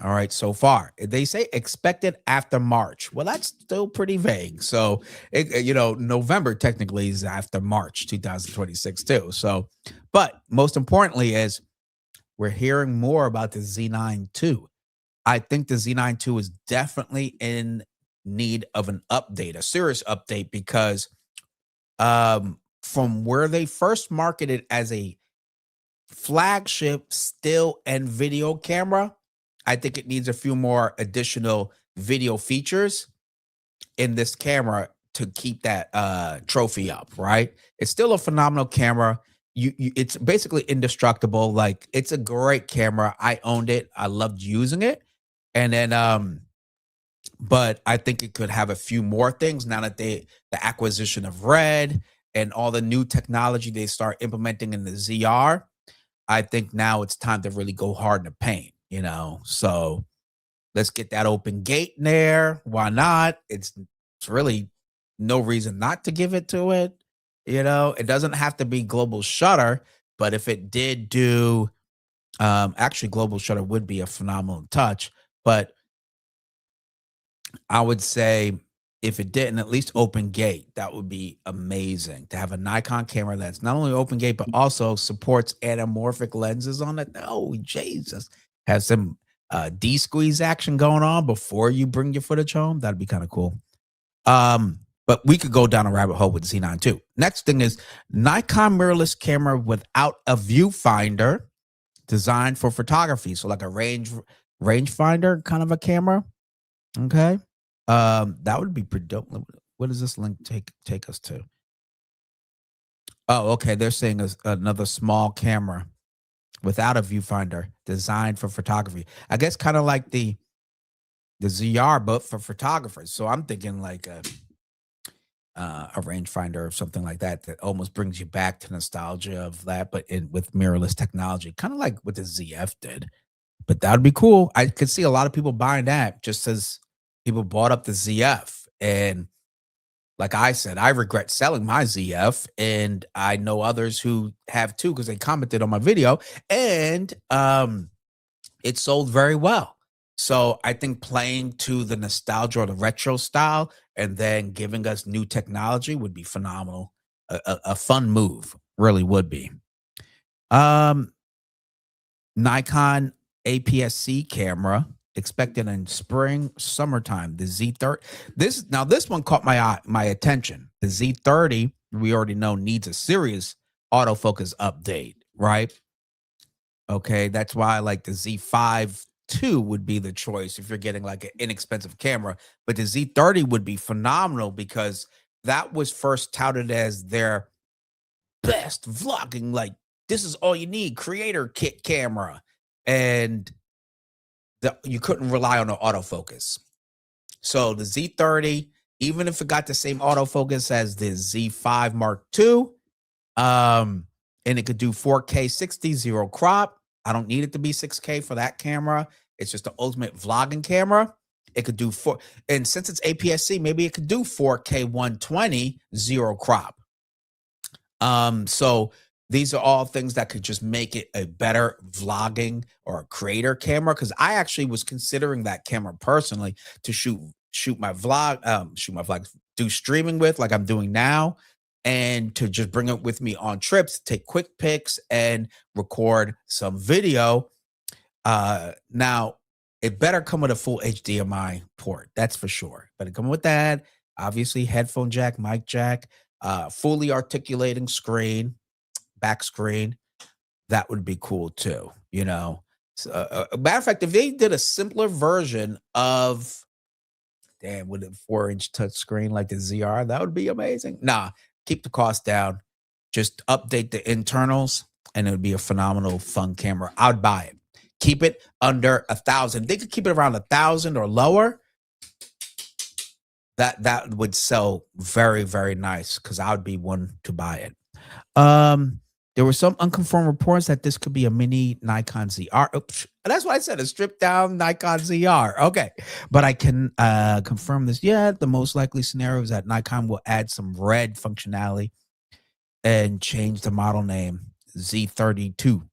All right, so far. They say expected after March. Well, that's still pretty vague. So, November technically is after March 2026 too. So, but most importantly is we're hearing more about the Z9 II. I think the Z9 II is definitely in need of an update, a serious update, because from where they first marketed as a flagship still and video camera, I think it needs a few more additional video features. in this camera to keep that trophy up, right? It's still a phenomenal camera. It's basically indestructible. Like, it's a great camera. I owned it. I loved using it. And then but I think it could have a few more things now that the acquisition of Red and all the new technology they start implementing in the ZR. I think now it's time to really go hard in the paint, you know. So let's get that open gate in there. Why not? It's really no reason not to give it to it. You know, it doesn't have to be global shutter, but if it did do, actually global shutter would be a phenomenal touch. But I would say if it didn't, at least open gate, that would be amazing to have a Nikon camera that's not only open gate, but also supports anamorphic lenses on it. Oh, Jesus. Has some D-squeeze action going on before you bring your footage home. That'd be kind of cool. But we could go down a rabbit hole with Z9 too. Next thing is Nikon mirrorless camera without a viewfinder, designed for photography. So like a rangefinder kind of a camera. Okay. That would be pretty dope. What does this link take us to? Oh, okay. They're saying another small camera without a viewfinder, designed for photography. I guess kind of like the ZR, but for photographers. So I'm thinking like a rangefinder or something like that almost brings you back to nostalgia of that, but with mirrorless technology, kind of like what the ZF did. But that would be cool. I could see a lot of people buying that just as people bought up the ZF. And like I said, I regret selling my ZF, and I know others who have too because they commented on my video, and it sold very well. So I think playing to the nostalgia or the retro style and then giving us new technology would be phenomenal. A fun move, really would be. Nikon APS-C camera expected in spring, summertime. The Z30. This one caught my attention. The Z30, we already know, needs a serious autofocus update, right? Okay, that's why I like the Z5 II would be the choice if you're getting like an inexpensive camera. But the Z30 would be phenomenal because that was first touted as their best vlogging. Like, this is all you need, creator kit camera. And you couldn't rely on the autofocus. So the Z30, even if it got the same autofocus as the Z5 Mark II, and it could do 4K 60, zero crop. I don't need it to be 6K for that camera. It's just the ultimate vlogging camera. It could do and since it's APS-C, maybe it could do 4K 120, zero crop. So these are all things that could just make it a better vlogging or a creator camera. Because I actually was considering that camera personally to shoot my vlogs, do streaming with, like I'm doing now, and to just bring it with me on trips, take quick pics, and record some video. Now it better come with a full HDMI port. That's for sure. Better come with that. Obviously, headphone jack, mic jack, fully articulating screen. Back screen, that would be cool too, you know. So, matter of fact, if they did a simpler version of, with a 4-inch touch screen like the ZR, that would be amazing. Nah, keep the cost down, just update the internals, and it would be a phenomenal, fun camera. I'd buy it. Keep it under 1,000. They could keep it around 1,000 or lower. That would sell very, very nice because I would be one to buy it. There were some unconfirmed reports that this could be a mini Nikon ZR. Oops, that's why I said a stripped down Nikon ZR. Okay, but I can confirm this yet. The most likely scenario is that Nikon will add some red functionality and change the model name Z32.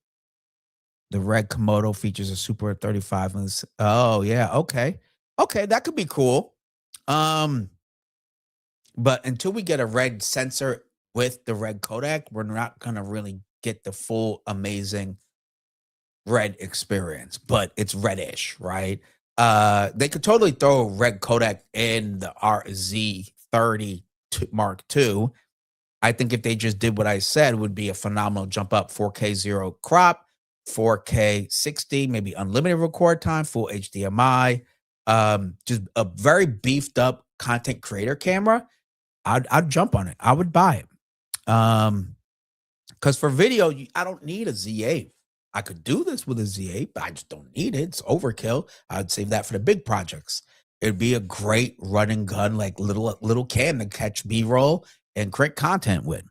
The red Komodo features a super 35. Oh yeah, okay, that could be cool. But until we get a red sensor with the red codec, we're not gonna really get the full amazing red experience, but it's reddish, right? They could totally throw a red codec in the RZ30 Mark II. I think if they just did what I said, it would be a phenomenal jump up. 4K zero crop, 4K 60, maybe unlimited record time, full HDMI. Just a very beefed up content creator camera, I'd jump on it. I would buy it. Because for video, I don't need a Z8. I could do this with a Z8, but I just don't need it. It's overkill. I'd save that for the big projects. It'd be a great run and gun, like little can to catch B-roll and create content with.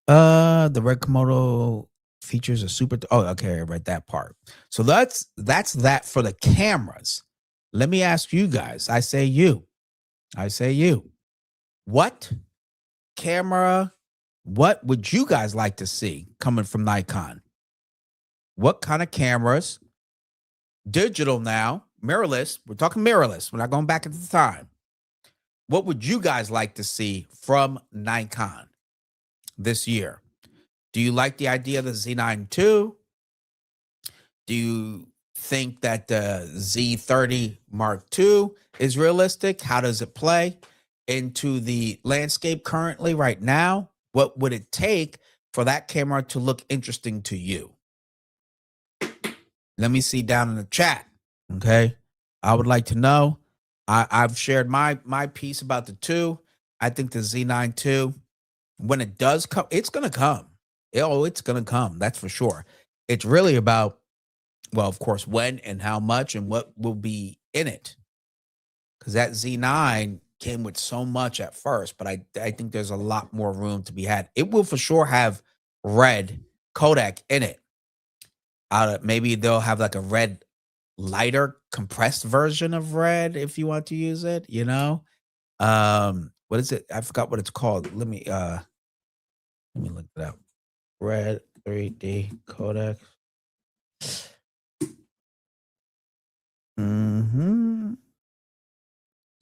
The Red Komodo features a super. Oh, okay, I read that part. So that's that for the cameras. Let me ask you guys. I say you. What camera? What would you guys like to see coming from Nikon? What kind of cameras? Digital now, mirrorless. We're talking mirrorless. We're not going back into time. What would you guys like to see from Nikon this year? Do you like the idea of the Z9 II? Do you think that the Z30 Mark II is realistic? How does it play into the landscape currently right now? What would it take for that camera to look interesting to you? Let me see down in the chat. Okay. I would like to know. I've shared my piece about the 2. I think the Z9 II, when it does come, it's going to come. It's going to come. That's for sure. It's really about, well, of course, when and how much and what will be in it. Because that Z9 came with so much at first, but I think there's a lot more room to be had. It will for sure have red codec in it. Maybe they'll have like a red lighter compressed version of red if you want to use it, you know. What is it? I forgot what it's called. Let me look it up. Red 3D codec.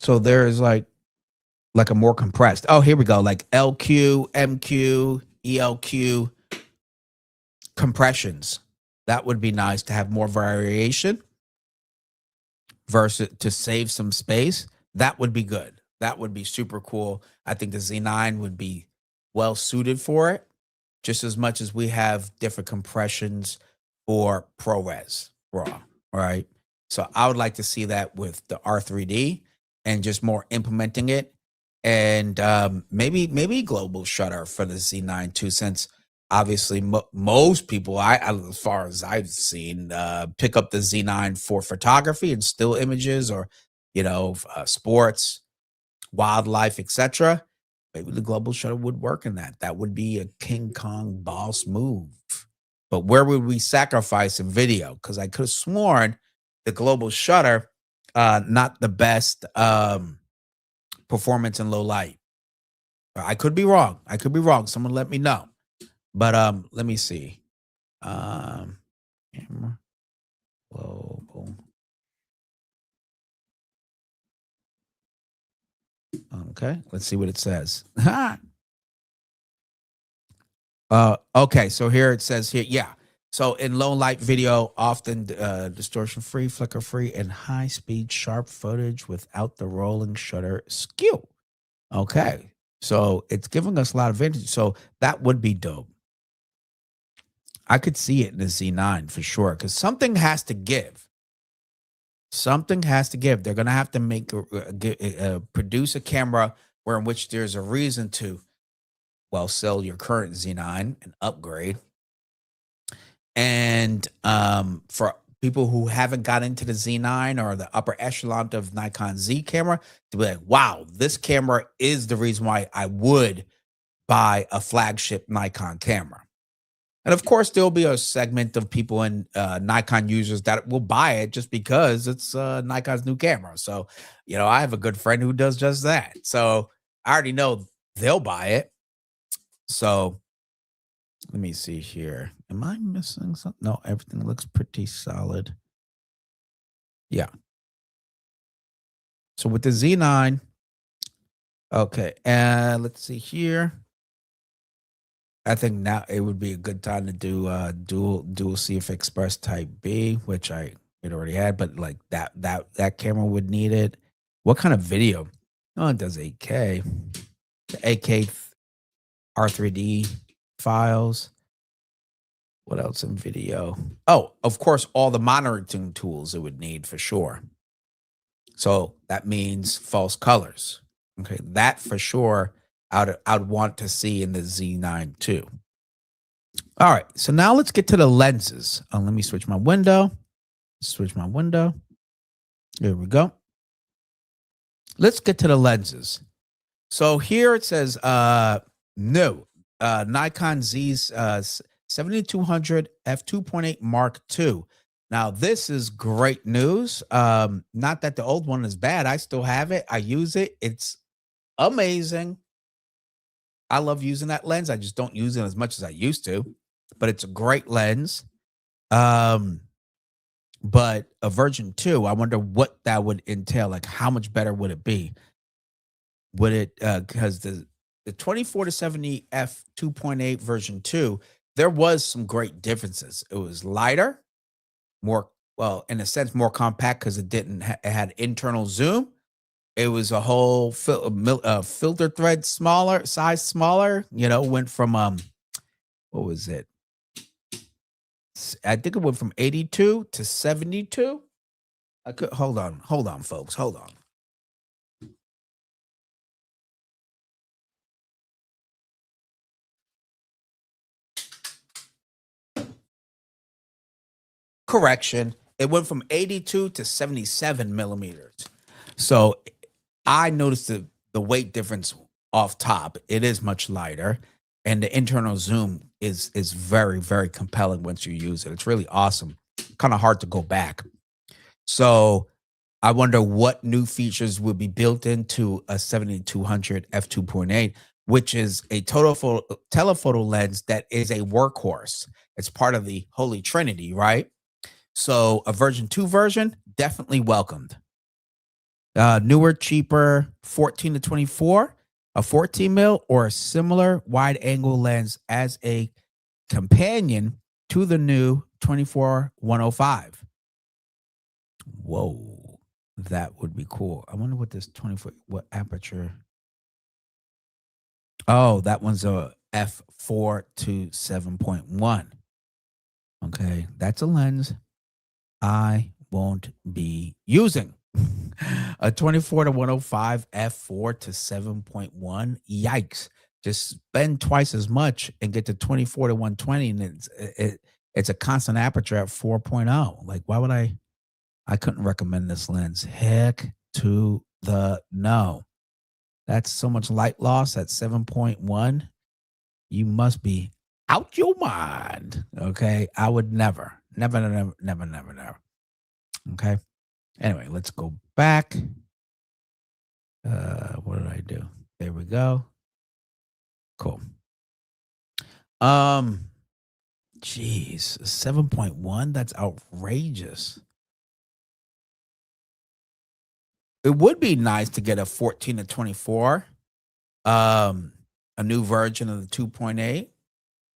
So there's like a more compressed. Oh, here we go. Like LQ, MQ, ELQ compressions. That would be nice to have more variation versus to save some space. That would be good. That would be super cool. I think the Z9 would be well suited for it, just as much as we have different compressions for ProRes RAW, right? So I would like to see that with the R3D and just more implementing it. And maybe global shutter for the Z9 too, since obviously most people, as far as I've seen, pick up the Z9 for photography and still images, or sports, wildlife, etc. Maybe the global shutter would work in that. That would be a King Kong boss move. But where would we sacrifice in video? Because I could have sworn the global shutter, not the best performance in low light. I could be wrong. Someone let me know. But let me see. Camera global. Okay, let's see what it says. Okay, so here it says here, yeah. So in low light video, often distortion free, flicker free, and high speed sharp footage without the rolling shutter skew. Okay, so it's giving us a lot of vintage. So that would be dope. I could see it in the Z9 for sure, because something has to give. Something has to give. They're going to have to make produce a camera where in which there's a reason to, well, sell your current Z9 and upgrade. And for people who haven't got into the Z9 or the upper echelon of Nikon Z camera, to be like, wow, this camera is the reason why I would buy a flagship Nikon camera. And of course, there'll be a segment of people and Nikon users that will buy it just because it's Nikon's new camera. So, I have a good friend who does just that. So I already know they'll buy it. So let me see here. Am I missing something? No, everything looks pretty solid. Yeah. So with the Z9, okay, and let's see here. I think now it would be a good time to do dual CF Express Type B, which it already had, but like that camera would need it. What kind of video? Oh, it does 8K. The 8K R3D files. What else in video? Oh, of course, all the monitoring tools it would need for sure. So that means false colors. Okay, that for sure I'd want to see in the Z9 too. All right, so now let's get to the lenses. Let me switch my window. Switch my window. There we go. Let's get to the lenses. So here it says no, Nikon Z's 7200 f2.8 Mark II. Now this is great news. Not that the old one is bad. I still have it. I use it. It's amazing. I love using that lens. I just don't use it as much as I used to, but it's a great lens. But a version 2, I wonder what that would entail. Like, how much better would it be? Would it because the 24 to 70 f 2.8 version 2, there was some great differences. It was lighter, more, well, in a sense, more compact because it didn't it had internal zoom. It was a whole filter thread size smaller. You know, went from what was it? I think it went from 82 to 72. I could hold on, folks, hold on. Correction, it went from 82 to 77 millimeters. So I noticed the weight difference off top. It is much lighter, and the internal zoom is very, very compelling once you use it. It's really awesome. Kind of hard to go back. So I wonder what new features will be built into a 7200 f2.8, which is a telephoto lens that is a workhorse. It's part of the Holy Trinity, right? So a version 2 version, definitely welcomed. Newer, cheaper, 14 to 24, a 14 mil or a similar wide angle lens as a companion to the new 24-105. Whoa, that would be cool. I wonder what this 24, what aperture. Oh, that one's a f4 to 7.1. Okay, that's a lens I won't be using. A 24 to 105 f4 to 7.1. Yikes. Just spend twice as much and get to 24 to 120, and it's a constant aperture at 4.0. Like, why would I couldn't recommend this lens. Heck to the no. That's so much light loss at 7.1. You must be out your mind. Okay. I would never. Okay. Anyway, let's go back. What did I do? There we go. Cool. Geez, 7.1. That's outrageous. It would be nice to get a 14 to 24, a new version of the 2.8.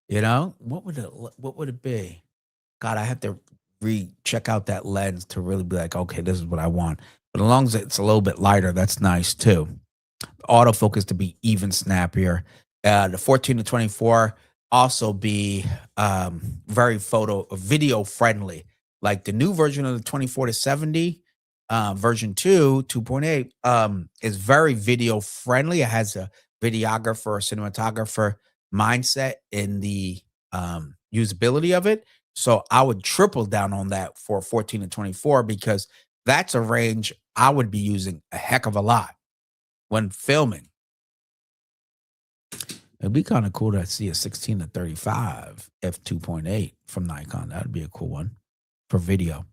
You know, what would it be? God, I have to check out that lens to really be like, okay, this is what I want. But as long as it's a little bit lighter, that's nice too. Autofocus to be even snappier. The 14 to 24 also be very video friendly. Like the new version of the 24 to 70. Version 2.8 is very video friendly. It has a videographer, cinematographer mindset in the usability of it. So I would triple down on that for 14 to 24 because that's a range I would be using a heck of a lot when filming. It'd be kind of cool to see a 16 to 35 f2.8 from Nikon. That'd be a cool one for video.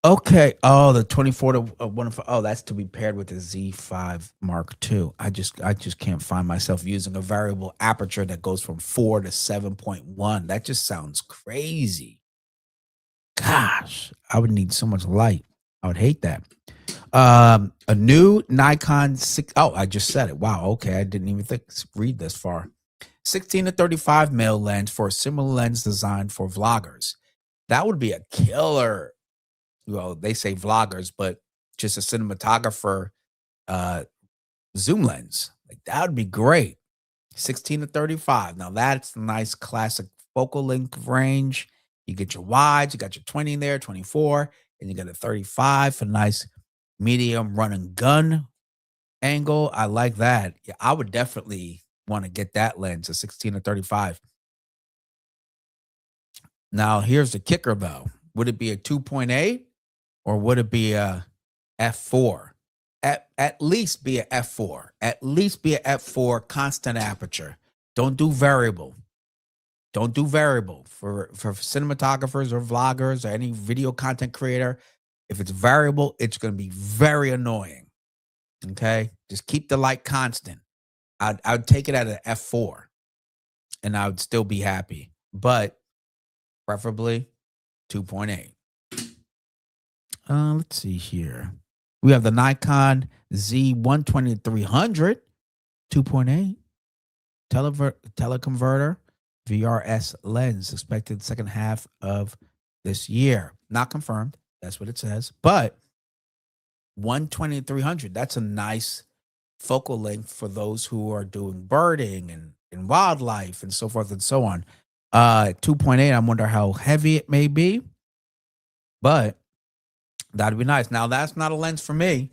Okay. Oh, the 24 to 105. Oh, that's to be paired with the Z5 Mark II. I just can't find myself using a variable aperture that goes from 4 to 7.1. That just sounds crazy. Gosh, I would need so much light. I would hate that. A new Nikon 6. Oh, I just said it. Wow. Okay. I didn't even read this far. 16 to 35 mil lens for a similar lens designed for vloggers. That would be a killer. Well, they say vloggers, but just a cinematographer zoom lens. Like that would be great. 16 to 35. Now that's a nice classic focal length range. You get your wides, you got your 20 there, 24. and you get a 35 for nice medium run and gun angle. I like that. Yeah, I would definitely want to get that lens, a 16 or 35. Now, here's the kicker though. Would it be a 2.8 or would it be a f4? At least be a f4. At least be a f4 constant aperture. Don't do variable. Don't do variable for cinematographers or vloggers or any video content creator. If it's variable, it's going to be very annoying. Okay, just keep the light constant. I'd take it at an f4, and I would still be happy. But preferably 2.8. Let's see here. We have the Nikon Z120-300 2.8 teleconverter VRS lens expected second half of this year. Not confirmed. That's what it says. But 120-300, that's a nice focal length for those who are doing birding and wildlife and so forth and so on. 2.8, I wonder how heavy it may be, but that'd be nice. Now, that's not a lens for me.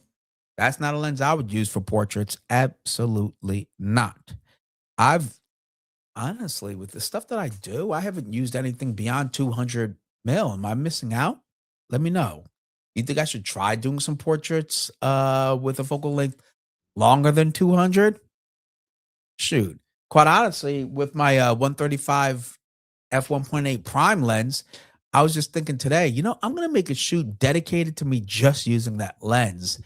That's not a lens I would use for portraits. Absolutely not. Honestly, with the stuff that I do, I haven't used anything beyond 200 mil. Am I missing out? Let me know. You think I should try doing some portraits with a focal length longer than 200? Shoot. Quite honestly, with my 135 f1.8 prime lens, I was just thinking today, I'm going to make a shoot dedicated to me just using that lens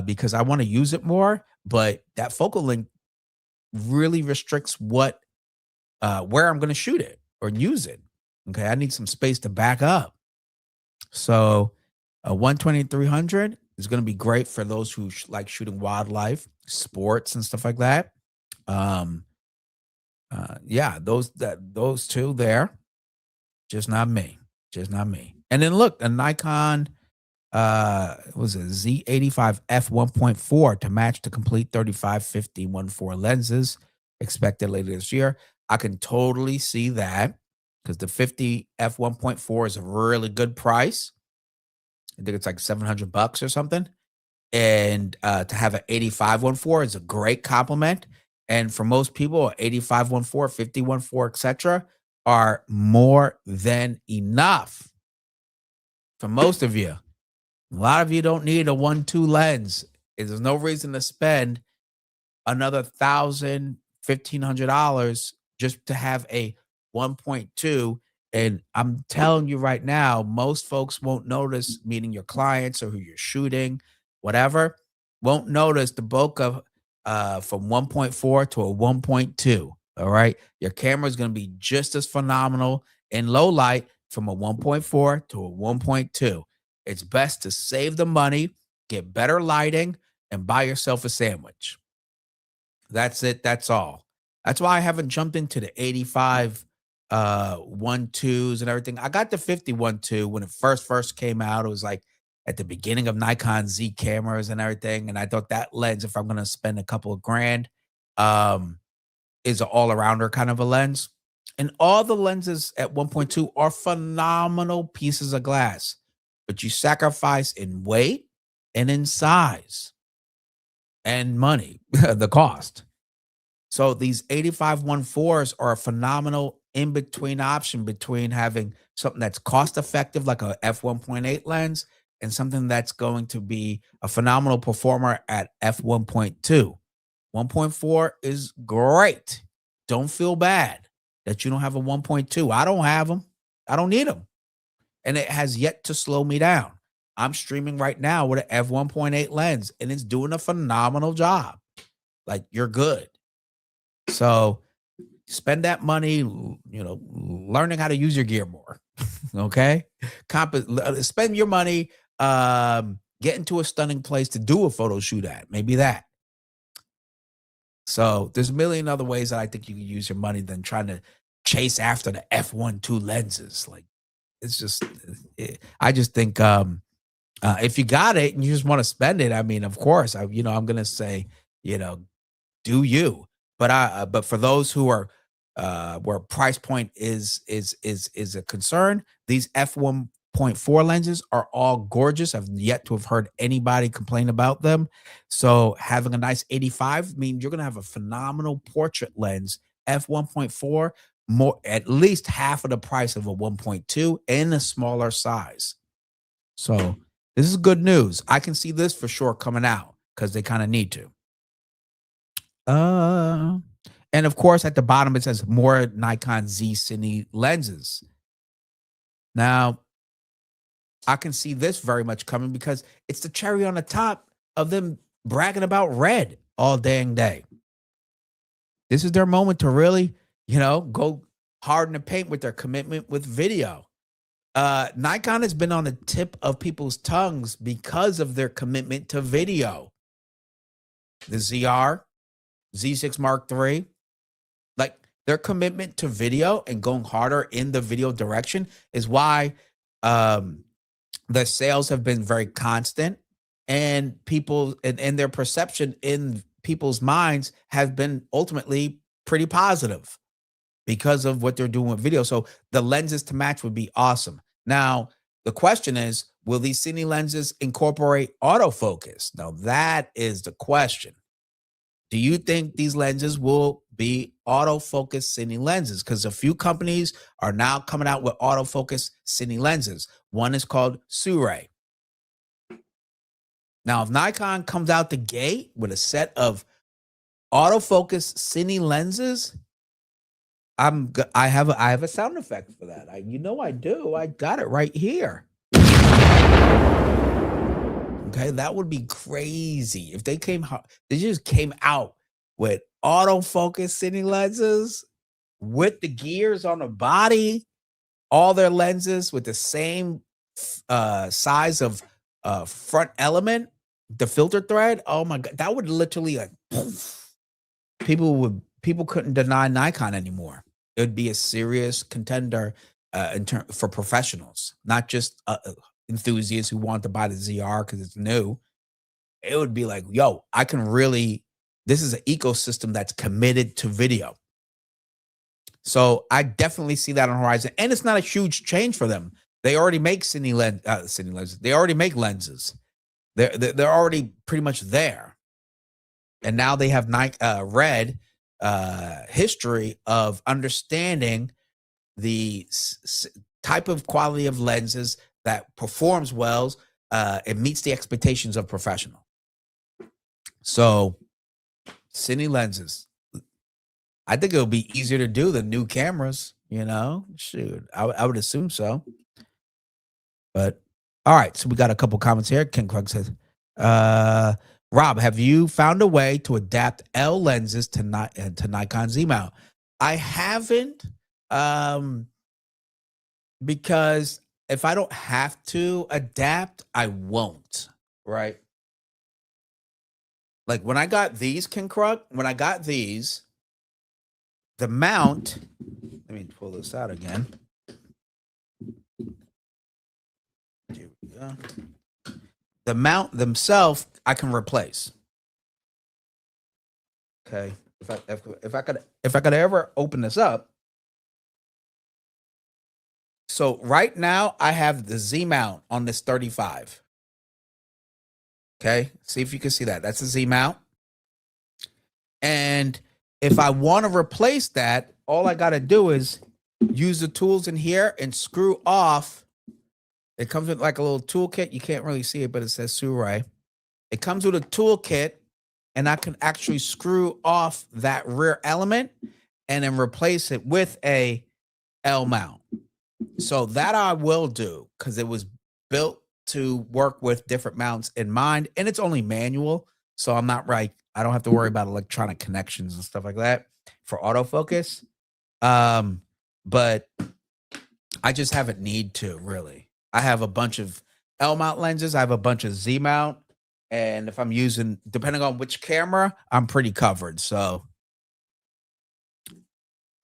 because I want to use it more. But that focal length really restricts where I'm going to shoot it or use it. Okay, I need some space to back up. So a 120-300 is going to be great for those who like shooting wildlife, sports, and stuff like that. Yeah, those two there, just not me. And then look, a Nikon was a Z85 f1.4 to match the complete 35-50 1.4 lenses expected later this year. I can totally see that because the 50 f1.4 is a really good price. I think it's like $700 or something. And to have an 85 1.4 is a great compliment. And for most people, 85 1.4, 50 1.4, etc., are more than enough. For most of you, a lot of you don't need a 1.2 lens. There's no reason to spend another $1,000, $1,500 just to have a 1.2. And I'm telling you right now, most folks won't notice, meaning your clients or who you're shooting, whatever, won't notice the bulk of from 1.4 to a 1.2. All right. Your camera is going to be just as phenomenal in low light from a 1.4 to a 1.2. It's best to save the money, get better lighting, and buy yourself a sandwich. That's it. That's all. That's why I haven't jumped into the 85 1.2s and everything. I got the 50 1.2 when it first came out. It was like at the beginning of Nikon Z cameras and everything. And I thought that lens, if I'm going to spend a couple of grand, is an all-arounder kind of a lens. And all the lenses at 1.2 are phenomenal pieces of glass, but you sacrifice in weight and in size and money, the cost. So these 85 1.4s are a phenomenal in-between option between having something that's cost-effective like a f1.8 lens and something that's going to be a phenomenal performer at f1.2. 1.4 is great. Don't feel bad that you don't have a 1.2. I don't have them. I don't need them. And it has yet to slow me down. I'm streaming right now with an f1.8 lens, and it's doing a phenomenal job. Like, you're good. So spend that money, learning how to use your gear more. Okay? Spend your money getting to a stunning place to do a photo shoot at. Maybe that. So there's a million other ways that I think you can use your money than trying to chase after the f1.2 lenses. Like, it's just, I just think if you got it and you just want to spend it, I mean, of course, I'm going to say, do you. But for those who are where price point is a concern, these f1.8 f1.4 lenses are all gorgeous. I've yet to have heard anybody complain about them. So having a nice 85 means you're going to have a phenomenal portrait lens, f1.4, more at least half of the price of a 1.2 in a smaller size. So this is good news. I can see this for sure coming out because they kind of need to. And of course, at the bottom, it says more Nikon Z Cine lenses. Now, I can see this very much coming because it's the cherry on the top of them bragging about red all dang day. This is their moment to really, go hard in the paint with their commitment with video. Nikon has been on the tip of people's tongues because of their commitment to video. The ZR, Z6 Mark III, like their commitment to video and going harder in the video direction is why the sales have been very constant, and people and their perception in people's minds have been ultimately pretty positive because of what they're doing with video. So the lenses to match would be awesome. Now, the question is, will these Cine lenses incorporate autofocus? Now, that is the question. Do you think these lenses will be autofocus Cine lenses? Because a few companies are now coming out with autofocus Cine lenses. One is called Sirui. Now, if Nikon comes out the gate with a set of autofocus Cine lenses, I have a sound effect for that. I do. I got it right here. Okay, that would be crazy if they just came out with autofocus Cine lenses with the gears on the body, all their lenses with the same size of front element, the filter thread. Oh my God, that would literally people couldn't deny Nikon anymore. It would be a serious contender for professionals, not just enthusiasts who want to buy the ZR because it's new. It would be like, yo, this is an ecosystem that's committed to video. So I definitely see that on the horizon. And it's not a huge change for them. They already make Cine lenses. They already make lenses. They're already pretty much there. And now they have Red history of understanding the type of quality of lenses that performs well and meets the expectations of professional. So Cine lenses, I think it'll be easier to do than new cameras, shoot, I would assume so. But all right, so we got a couple comments here. Ken Krug says, Rob, have you found a way to adapt L lenses to Nikon Z mount? I haven't, because if I don't have to adapt, I won't, right? Like when I got these, Ken Krug, the mount, let me pull this out again. Here we go. The mount themselves, I can replace. Okay, if I could ever open this up. So right now I have the Z mount on this 35. Okay, see if you can see that. That's a Z mount. And if I want to replace that, all I got to do is use the tools in here and screw off. It comes with like a little toolkit. You can't really see it, but it says Sirui. It comes with a toolkit, and I can actually screw off that rear element and then replace it with a L mount. So that I will do because it was built to work with different mounts in mind, and it's only manual. So I'm not I don't have to worry about electronic connections and stuff like that for autofocus. But I just haven't need to really. I have a bunch of L mount lenses. I have a bunch of Z mount. And if I'm using, depending on which camera, I'm pretty covered. So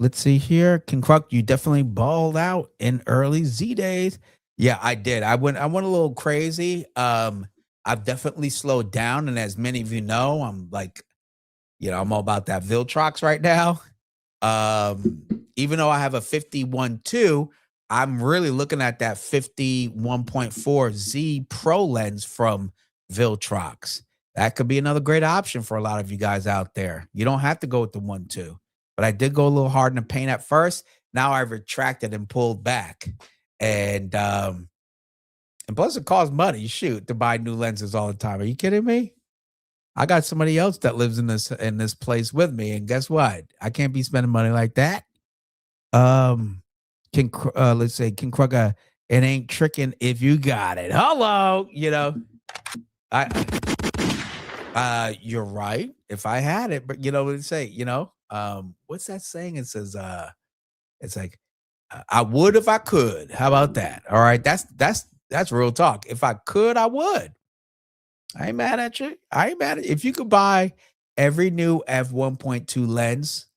let's see here. Ken Kruk, you definitely balled out in early Z days. Yeah, I did. I went a little crazy. I've definitely slowed down. And as many of you know, I'm like, I'm all about that Viltrox right now. Even though I have a 51.2, I'm really looking at that 51.4 Z Pro lens from Viltrox. That could be another great option for a lot of you guys out there. You don't have to go with the 1.2, but I did go a little hard in the paint at first. Now I've retracted and pulled back, and plus it costs money, shoot, to buy new lenses all the time. Are you kidding me? I got somebody else that lives in this place with me, and guess what? I can't be spending money like that. Let's say King Krugger, it ain't tricking if you got it. Hello, you're right. If I had it, but you know what it say, what's that saying? It says, it's like, I would if I could. How about that? All right, that's real talk. If I could, I would. I ain't mad at you. I ain't mad at you. If you could buy every new f1.2 lens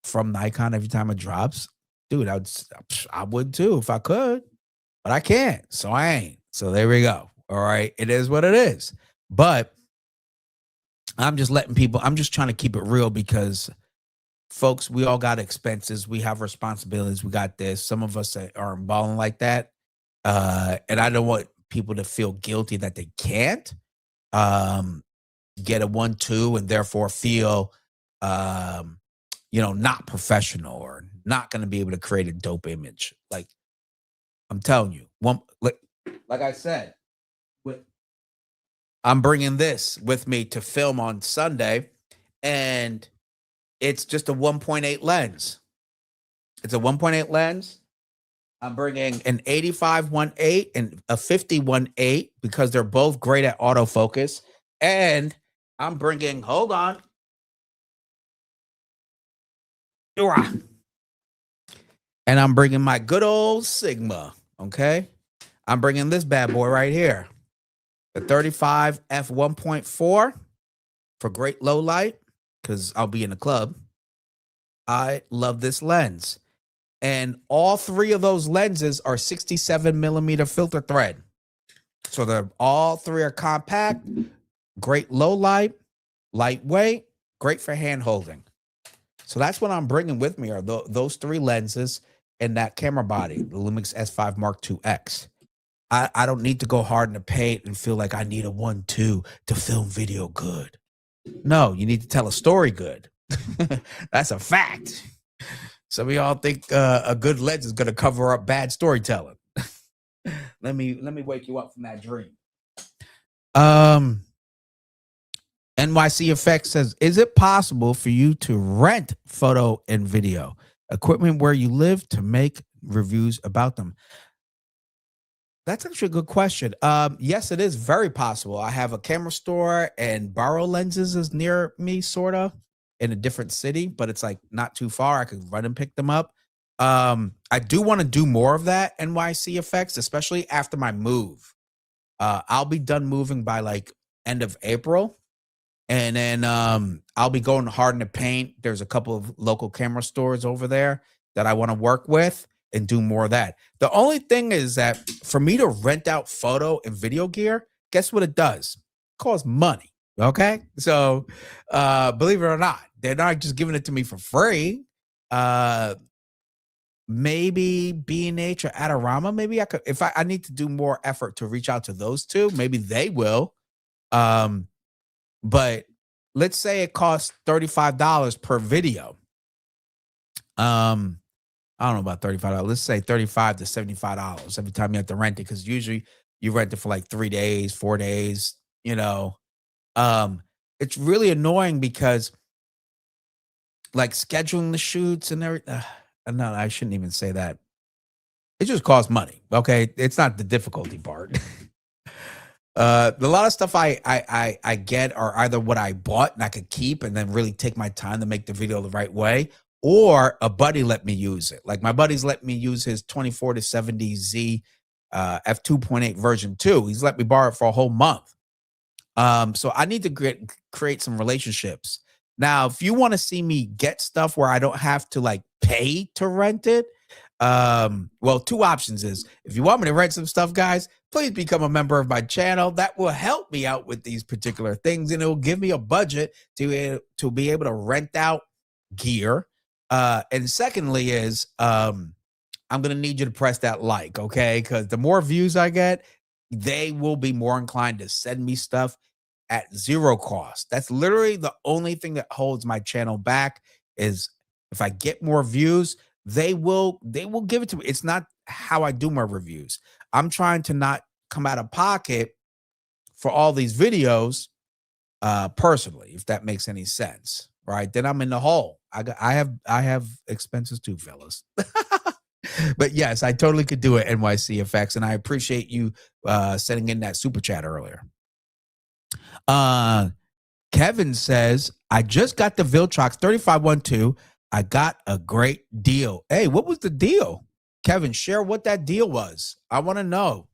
from Nikon every time it drops, dude, I would too if I could, but I can't, so I ain't. So there we go. All right, it is what it is. But I'm just trying to keep it real because, folks, we all got expenses. We have responsibilities. We got this. Some of us are balling like that. And I don't want people to feel guilty that they can't get a 1.2 and therefore feel, not professional or not going to be able to create a dope image. Like, I'm telling you, like I said, I'm bringing this with me to film on Sunday, and it's just a 1.8 lens. It's a 1.8 lens. I'm bringing an 85-1.8 and a 50-1.8 because they're both great at autofocus. And I'm bringing, hold on. And I'm bringing my good old Sigma, okay? I'm bringing this bad boy right here. The 35 f1.4 for great low light because I'll be in the club. I love this lens. And all three of those lenses are 67 millimeter filter thread. So all three are compact, great low light, lightweight, great for hand holding. So that's what I'm bringing with me are those three lenses and that camera body, the Lumix S5 Mark II X. I don't need to go hard in the paint and feel like I need a 1.2 to film video good. No, you need to tell a story good. That's a fact. Some of y'all think a good lens is going to cover up bad storytelling. Let me wake you up from that dream. NYC Effects says, is it possible for you to rent photo and video equipment where you live to make reviews about them? That's actually a good question. Yes, it is very possible. I have a camera store and Borrow Lenses is near me, sort of, in a different city, but it's like not too far. I could run and pick them up. I do want to do more of that NYC Effects, especially after my move. I'll be done moving by like end of April. And then I'll be going hard in the paint. There's a couple of local camera stores over there that I want to work with and do more of that. The only thing is that for me to rent out photo and video gear, guess what it does? It costs money. Okay. So believe it or not, they're not just giving it to me for free. Maybe B&H or Adorama. Maybe I could, if I need to do more effort to reach out to those two, maybe they will. But let's say it costs $35 per video. I don't know about $35. Let's say $35 to $75 every time you have to rent it, because usually you rent it for like 3 days, 4 days, It's really annoying because like scheduling the shoots and everything. No, I shouldn't even say that. It just costs money. Okay. It's not the difficulty part. A lot of stuff I get are either what I bought and I could keep and then really take my time to make the video the right way, or a buddy let me use it. Like my buddy's let me use his 24-70Z f2.8 version 2. He's let me borrow it for a whole month. So I need to create some relationships. Now, if you want to see me get stuff where I don't have to like pay to rent it, well, two options is, if you want me to rent some stuff, guys, please become a member of my channel. That will help me out with these particular things, and it will give me a budget to be able to rent out gear. And secondly is, I'm going to need you to press that like, okay? Because the more views I get, they will be more inclined to send me stuff at zero cost. That's literally the only thing that holds my channel back is if I get more views, they will give it to me. It's not how I do my reviews. I'm trying to not come out of pocket for all these videos personally, if that makes any sense, right? Then I'm in the hole. I have expenses too, fellas. But yes, I totally could do it, NYC Effects, and I appreciate you sending in that super chat earlier. Kevin says, I just got the Viltrox 3512. I got a great deal. Hey, what was the deal? Kevin, share what that deal was. I want to know.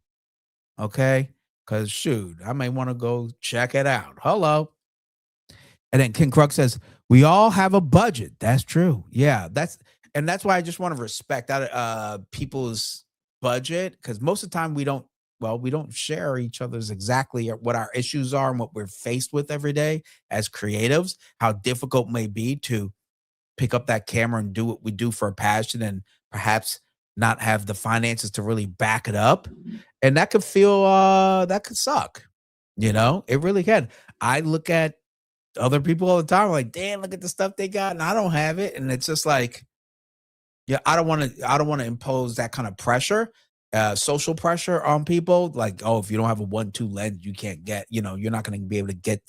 Okay? Because shoot, I may want to go check it out. Hello. And then King Kruk says, we all have a budget. That's true. Yeah, that's why I just want to respect that people's budget, because most of the time we don't share each other's exactly what our issues are and what we're faced with every day as creatives, how difficult it may be to pick up that camera and do what we do for a passion and perhaps not have the finances to really back it up. And that could feel, that could suck. It really can. I look at other people all the time, like, damn, look at the stuff they got and I don't have it. And it's just like, yeah, I don't want to impose that kind of pressure, social pressure on people. Like, oh, if you don't have a 1.2 lens, you can't get, you're not going to be able to get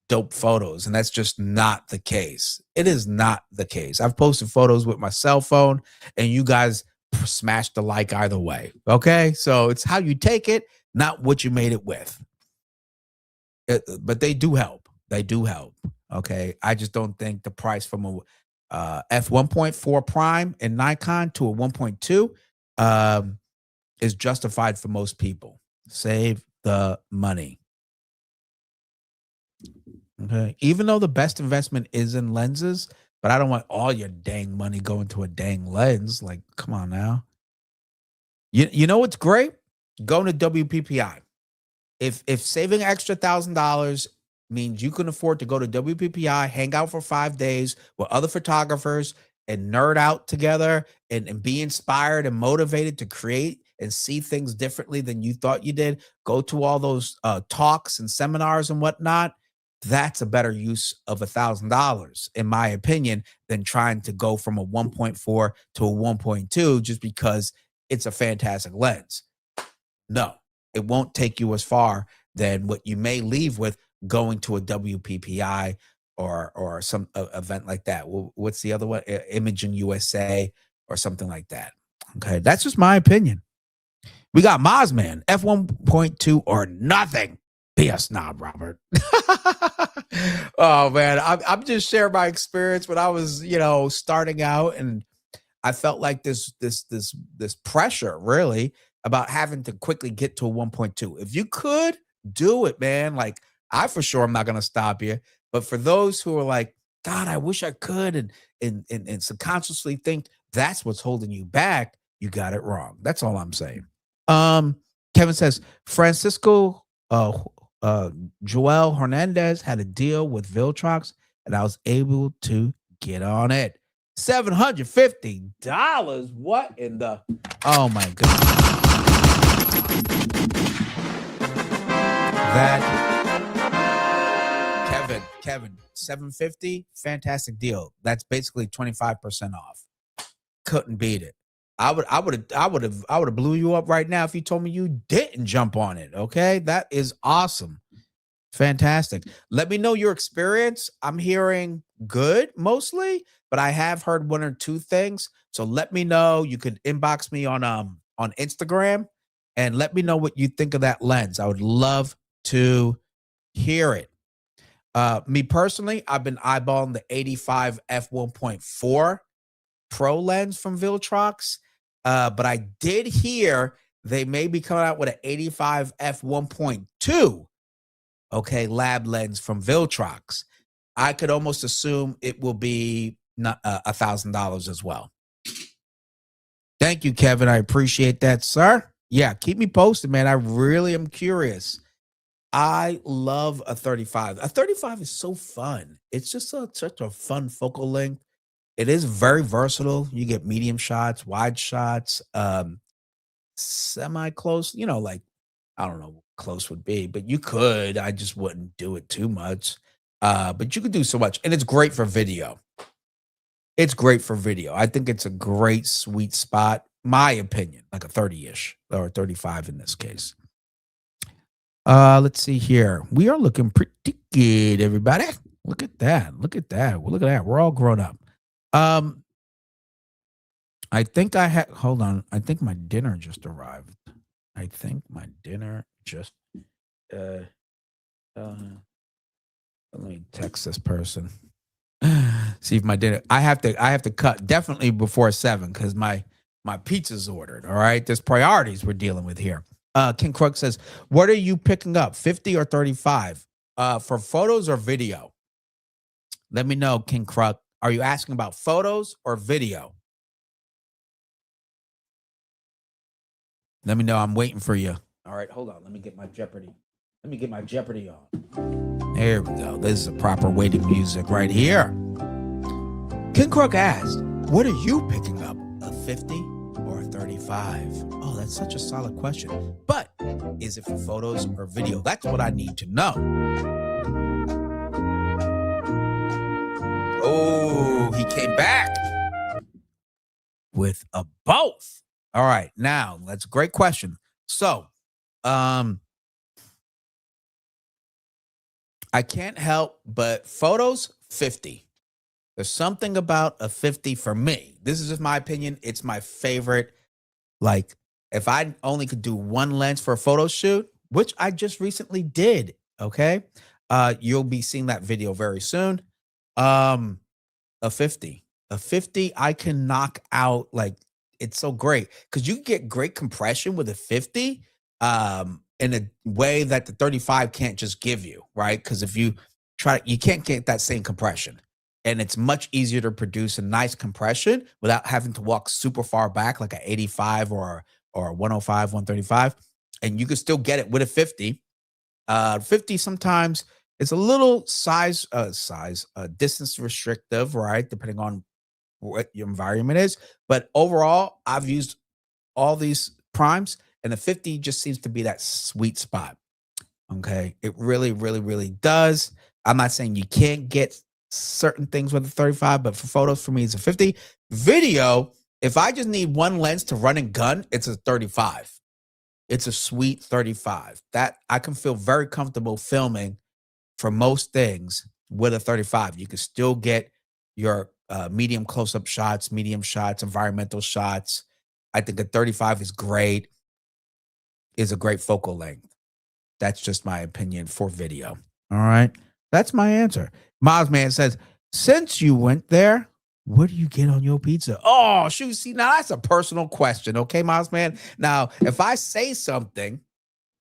dope photos. And that's just not the case. It is not the case. I've posted photos with my cell phone and you guys smash the like either way. Okay. So it's how you take it, not what you made it with. But they do help. They do help. Okay. I just don't think the price from a f1.4 prime in Nikon to a 1.2 is justified for most people. Save the money. Okay. Even though the best investment is in lenses, but I don't want all your dang money going to a dang lens. Like, come on now. You know what's great? Going to WPPI. If saving extra $1,000 means you can afford to go to WPPI, hang out for 5 days with other photographers and nerd out together and be inspired and motivated to create and see things differently than you thought you did, go to all those talks and seminars and whatnot, that's a better use of $1,000, in my opinion, than trying to go from a 1.4 to a 1.2 just because it's a fantastic lens. No, it won't take you as far than what you may leave with going to a WPPI or some event like that. What's the other one? Imaging USA or something like that. Okay, that's just my opinion. We got Mozman, f1.2 or nothing. Be a snob, Robert. Oh man, I'm just sharing my experience when I was, starting out, and I felt like this pressure really about having to quickly get to a 1.2. If you could do it, man, like I for sure am not going to stop you. But for those who are like, God, I wish I could, and subconsciously think that's what's holding you back, you got it wrong. That's all I'm saying. Kevin says Francisco Joel Hernandez had a deal with Viltrox, and I was able to get on it. $750. What in the? Oh my God. Kevin, $750, fantastic deal. That's basically 25% off. Couldn't beat it. I would have blew you up right now if you told me you didn't jump on it. Okay, that is awesome, fantastic. Let me know your experience. I'm hearing good mostly, but I have heard one or two things. So let me know. You could inbox me on Instagram and let me know what you think of that lens. I would love to hear it. Me personally, I've been eyeballing the 85 f1.4 Pro lens from Viltrox, but I did hear they may be coming out with an 85 f1.2, okay, lab lens from Viltrox. I could almost assume it will be not $1,000 as well. Thank you, Kevin. I appreciate that, sir. Yeah, keep me posted, man. I really am curious. I love a 35. A 35 is so fun. It's just such a fun focal length. It is very versatile. You get medium shots, wide shots, semi close, like I don't know what close would be, but you could. I just wouldn't do it too much. But you could do so much. And it's great for video. It's great for video. I think it's a great sweet spot, my opinion, like a 30-ish or 35 in this case. Let's see here. We are looking pretty good, everybody. Look at that. Look at that. Well, look at that. We're all grown up. I think I had, hold on. I think my dinner just arrived. Let me text this person. See if my dinner, I have to cut definitely before 7 because my pizza's ordered. All right. There's priorities we're dealing with here. King Crook says, what are you picking up? 50 or 35? For photos or video? Let me know, King Crook. Are you asking about photos or video? Let me know. I'm waiting for you. All right, hold on. Let me get my Jeopardy. On. There we go. This is a proper waiting music right here. King Crook asked, what are you picking up? A 50 or a 35? Oh, that's such a solid question. But is it for photos or video? That's what I need to know. Oh, he came back with a both. All right, now that's a great question. So, I can't help but photos 50. There's something about a 50 for me. This is just my opinion. It's my favorite. Like, if I only could do one lens for a photo shoot, which I just recently did, okay? You'll be seeing that video very soon. A 50. A 50, I can knock out, like, it's so great because you get great compression with a 50 in a way that the 35 can't just give you, right? Because if you try, you can't get that same compression. And it's much easier to produce a nice compression without having to walk super far back, like an 85 or 105, 135. And you can still get it with a 50. 50 sometimes it's a little distance restrictive, right? Depending on what your environment is. But overall, I've used all these primes and the 50 just seems to be that sweet spot. Okay. It really, really, really does. I'm not saying you can't get certain things with a 35, but for photos, for me, it's a 50. Video, if I just need one lens to run and gun, it's a 35. It's a sweet 35. That I can feel very comfortable filming for most things with a 35. You can still get your medium close-up shots, medium shots, environmental shots. I think a 35 is great, is a great focal length. That's just my opinion for video. All right. That's my answer. Miles Man says, since you went there, what do you get on your pizza? Oh, shoot. See, now that's a personal question. Okay, Miles Man. Now, if I say something,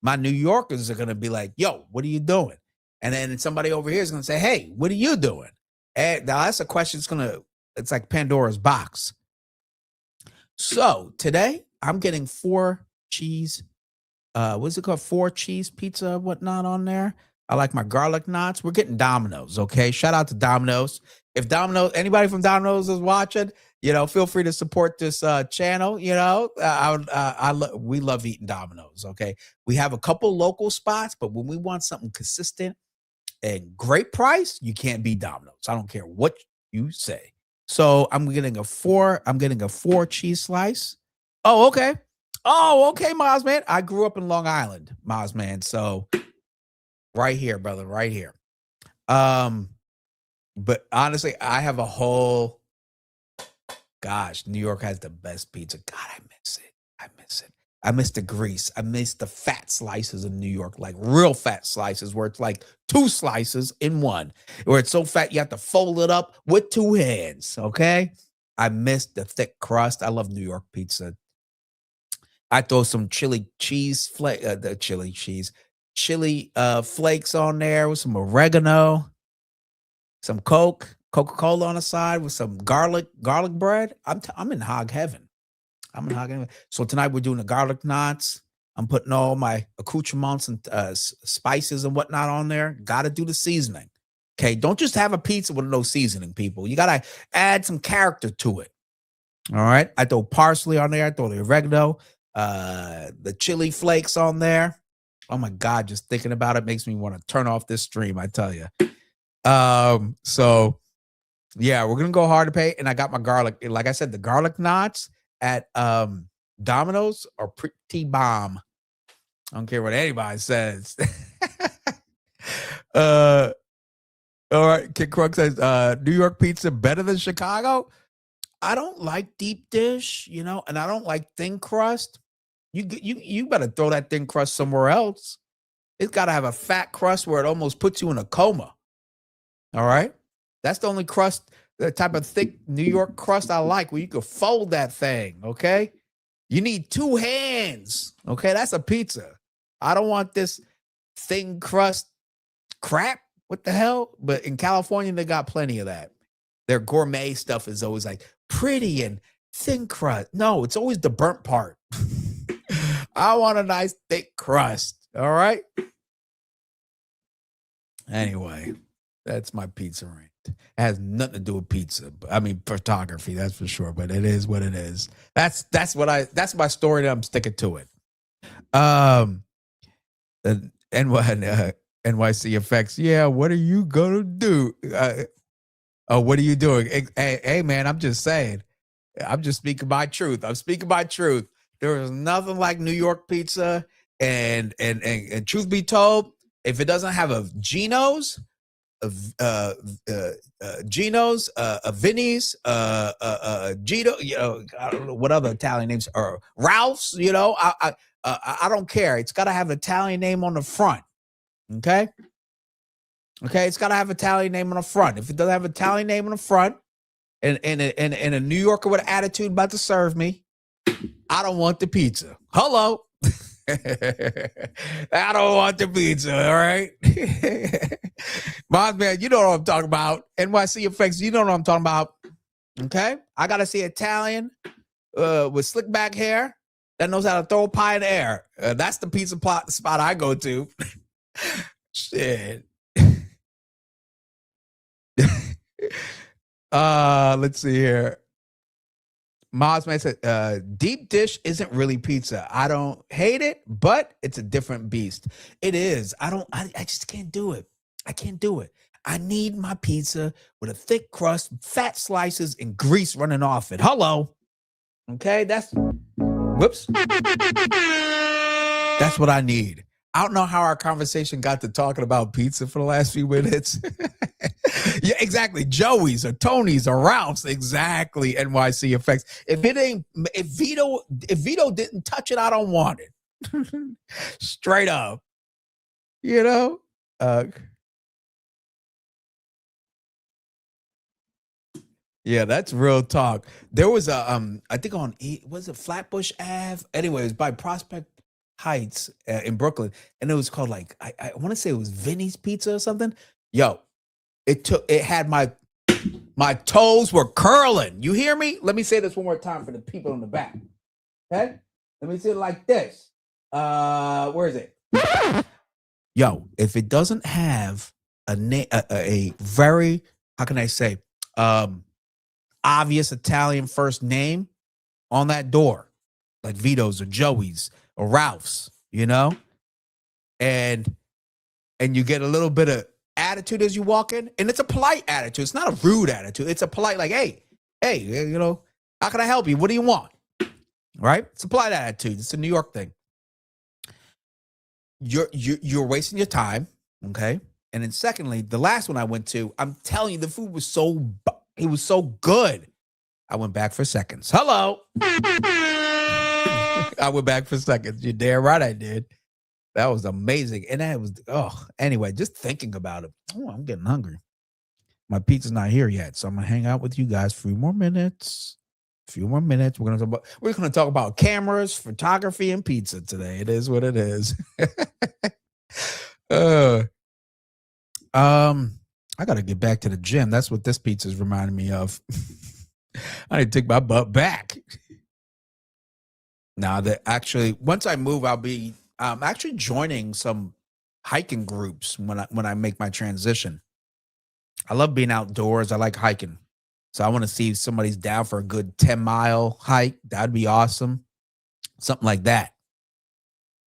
my New Yorkers are going to be like, yo, what are you doing? And then somebody over here is going to say, hey, what are you doing? And now that's a question. It's like Pandora's box. So today I'm getting 4 cheese. What's it called? 4 cheese pizza, whatnot on there. I like my garlic knots. We're getting Domino's. Okay. Shout out to Domino's. If anybody from Domino's is watching, feel free to support this channel. We love eating Domino's. Okay. We have a couple local spots, but when we want something consistent and great price, you can't beat Domino's. I don't care what you say. So I'm getting a 4 cheese slice. Oh, okay. Miles Man. I grew up in Long Island, Miles Man. So right here, brother, right here. But honestly, I have a whole, New York has the best pizza. God, I miss it. I miss the grease. I miss the fat slices in New York, like real fat slices where it's like 2 slices in one, where it's so fat you have to fold it up with 2 hands. Okay. I miss the thick crust. I love New York pizza. I throw some chili flakes on there with some oregano, some Coca-Cola on the side with some garlic bread. I'm in hog heaven. So tonight we're doing the garlic knots. I'm putting all my accoutrements and spices and whatnot on there. Got to do the seasoning. Okay, don't just have a pizza with no seasoning, people. You gotta add some character to it. All right, I throw parsley on there. I throw the oregano, the chili flakes on there. Oh my God, just thinking about it makes me want to turn off this stream. I tell you. So yeah, we're gonna go hard to pay, and I got my garlic. Like I said, the garlic knots at Domino's are pretty bomb. I don't care what anybody says. All right, Kid Crux says, New York pizza better than Chicago? I don't like deep dish, you know, and I don't like thin crust. You better throw that thin crust somewhere else. It's got to have a fat crust where it almost puts you in a coma. All right? That's the only crust, the type of thick New York crust I like, where you can fold that thing, okay? You need 2 hands, okay? That's a pizza. I don't want this thin crust crap. What the hell? But in California, they got plenty of that. Their gourmet stuff is always like pretty and thin crust. No, it's always the burnt part. I want a nice thick crust. All right. Anyway, that's my pizza rant. It has nothing to do with pizza. I mean, photography, that's for sure. But it is what it is. That's my story. That I'm sticking to it. NYC effects. Yeah, what are you gonna do? What are you doing? Hey, man, I'm just saying. I'm just speaking my truth. I'm speaking my truth. There is nothing like New York pizza, and truth be told, if it doesn't have a Geno's, a Vinny's, Gino, you know, I don't know what other Italian names are. Ralph's, you know, I don't care. It's got to have an Italian name on the front. Okay. It's got to have an Italian name on the front. If it doesn't have an Italian name on the front, and a New Yorker with an attitude about to serve me, I don't want the pizza. Hello. I don't want the pizza. All right. Moz man, you know what I'm talking about. NYC effects, you know what I'm talking about. Okay. I got to see Italian with slick back hair that knows how to throw a pie in the air. That's the pizza spot I go to. Shit. Let's see here. Mosman said, deep dish isn't really pizza. I don't hate it, but it's a different beast. It is. I just can't do it. I can't do it. I need my pizza with a thick crust, fat slices, and grease running off it. Hello. Okay, whoops. That's what I need. I don't know how our conversation got to talking about pizza for the last few minutes. Yeah, exactly. Joey's or Tony's or Ralph's. Exactly. NYC effects. If Vito didn't touch it, I don't want it. Straight up. You know? Yeah, that's real talk. There was a I think on was it Flatbush Ave? Anyways, by Prospect Heights in Brooklyn, and it was called like I want to say it was Vinny's Pizza or something. Yo, it had my toes were curling. You hear me? Let me say this one more time for the people in the back. Okay, let me say it like this. Where is it? Yo, if it doesn't have a very, how can I say, obvious Italian first name on that door, like Vito's or Joey's or Ralph's, you know, and you get a little bit of attitude as you walk in, and it's a polite attitude. It's not a rude attitude. It's a polite, like, hey, you know, how can I help you? What do you want? Right? It's a polite attitude. It's a New York thing. You're wasting your time, okay? And then secondly, the last one I went to, I'm telling you, the food was so good. I went back for seconds. Hello. I went back for seconds. You're damn right I did. That was amazing. And that was, anyway, just thinking about it. Oh, I'm getting hungry. My pizza's not here yet. So I'm going to hang out with you guys for a few more minutes. We're going to talk about cameras, photography, and pizza today. It is what it is. I got to get back to the gym. That's what this pizza is reminding me of. I need to take my butt back. Now that actually, once I move, I'll be actually joining some hiking groups when I make my transition. I love being outdoors. I like hiking. So I want to see if somebody's down for a good 10-mile hike. That'd be awesome. Something like that.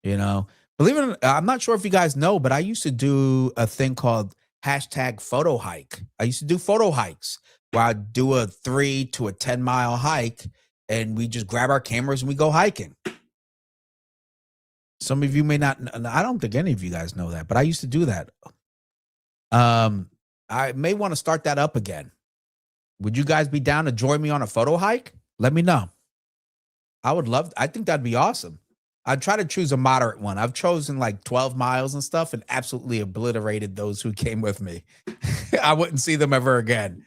You know, believe it or not, I'm not sure if you guys know, but I used to do a thing called hashtag photo hike. I used to do photo hikes where I'd do a 3 to a 10-mile hike and we just grab our cameras and we go hiking. Some of you may not, I don't think any of you guys know that, but I used to do that. I may want to start that up again. Would you guys be down to join me on a photo hike? Let me know. I think that'd be awesome. I'd try to choose a moderate one. I've chosen like 12 miles and stuff and absolutely obliterated those who came with me. I wouldn't see them ever again.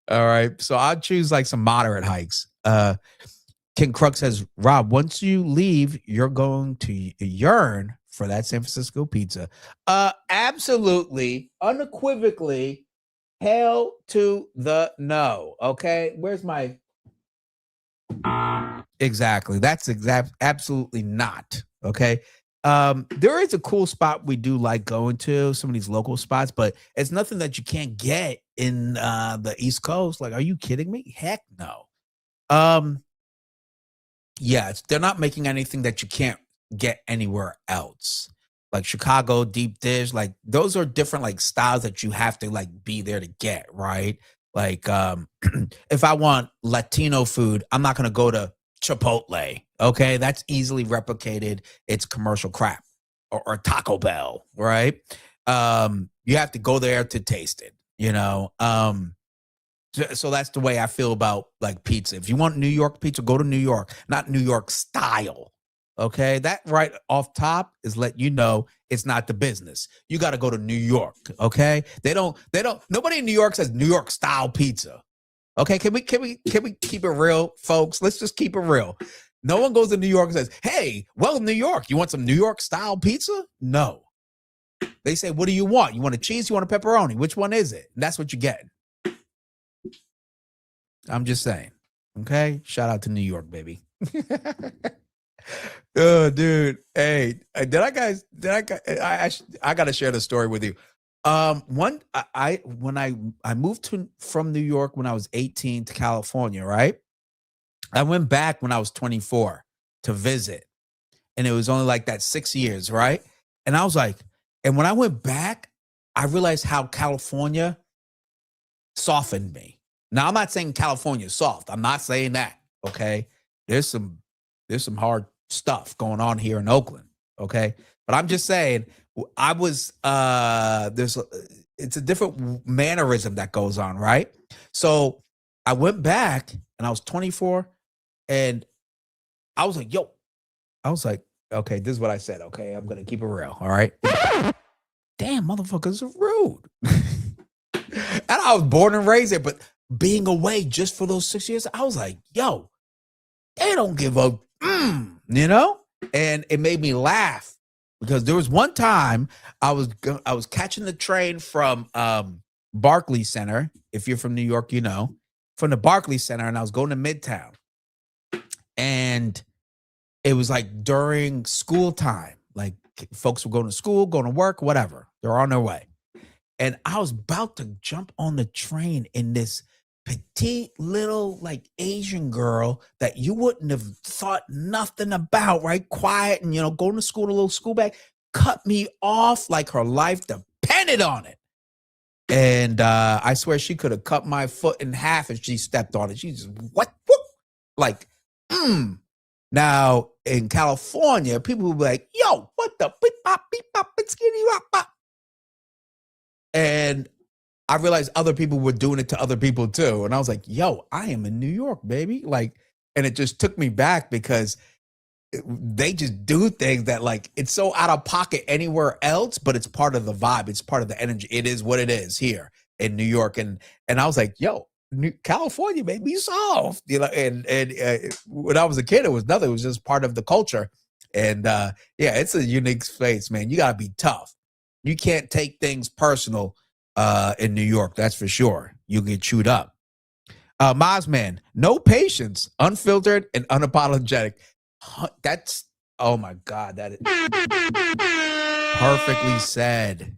All right. So I'd choose like some moderate hikes. King Crux says, Rob, once you leave, you're going to yearn for that San Francisco pizza. Absolutely, unequivocally, hell to the no. Okay. Where's my... Exactly. That's absolutely not. Okay. There is a cool spot we do like going to, some of these local spots, but it's nothing that you can't get in the East Coast. Like, are you kidding me? Heck no. Yeah, they're not making anything that you can't get anywhere else. Like Chicago deep dish, like those are different like styles that you have to like be there to get, right? Like if I want Latino food, I'm not going to go to Chipotle. Okay, that's easily replicated. It's commercial crap. Or Taco Bell, right? You have to go there to taste it, you know. So that's the way I feel about like pizza. If you want New York pizza, go to New York, not New York style. Okay, that right off top is let you know it's not the business. You got to go to New York. Okay, they don't. Nobody in New York says New York style pizza. Okay, can we keep it real, folks? Let's just keep it real. No one goes to New York and says, "Hey, welcome to New York. You want some New York style pizza?" No. They say, "What do you want? You want a cheese? You want a pepperoni? Which one is it?" And that's what you get. I'm just saying. Okay, shout out to New York, baby. Oh, dude. Hey, I gotta share the story with you. When I moved from New York when I was 18 to California, right? I went back when I was 24 to visit, and it was only like that 6 years, right? And I was like, and when I went back, I realized how California softened me. Now, I'm not saying California's soft. I'm not saying that. Okay, there's some hard stuff going on here in Oakland. Okay, but I'm just saying I was it's a different mannerism that goes on, right? So I went back and I was 24, and I was like, okay, this is what I said. Okay, I'm gonna keep it real. All right. Damn, motherfuckers are rude. And I was born and raised there, but being away just for those 6 years, I was like, yo, they don't give a you know? And it made me laugh because there was one time I was catching the train from Barclays Center. If you're from New York, you know, from the Barclays Center, and I was going to Midtown. And it was like during school time, like folks were going to school, going to work, whatever. They're on their way. And I was about to jump on the train in this petite little like Asian girl that you wouldn't have thought nothing about, right? Quiet and, you know, going to school in a little school bag, cut me off like her life depended on it. And I swear she could have cut my foot in half if she stepped on it. She just, what? Whoop? Like, Now, in California, people would be like, yo, what the beep, bop, skinny, rock, bop. And I realized other people were doing it to other people too. And I was like, yo, I am in New York, baby. Like, and it just took me back because they just do things that like, it's so out of pocket anywhere else, but it's part of the vibe. It's part of the energy. It is what it is here in New York. And I was like, yo, California made me soft, you know, and when I was a kid, it was nothing. It was just part of the culture. And yeah, it's a unique space, man. You got to be tough. You can't take things personal in New York. That's for sure. You'll get chewed up. Mozman, no patience, unfiltered and unapologetic. That's, oh my God, that is perfectly said.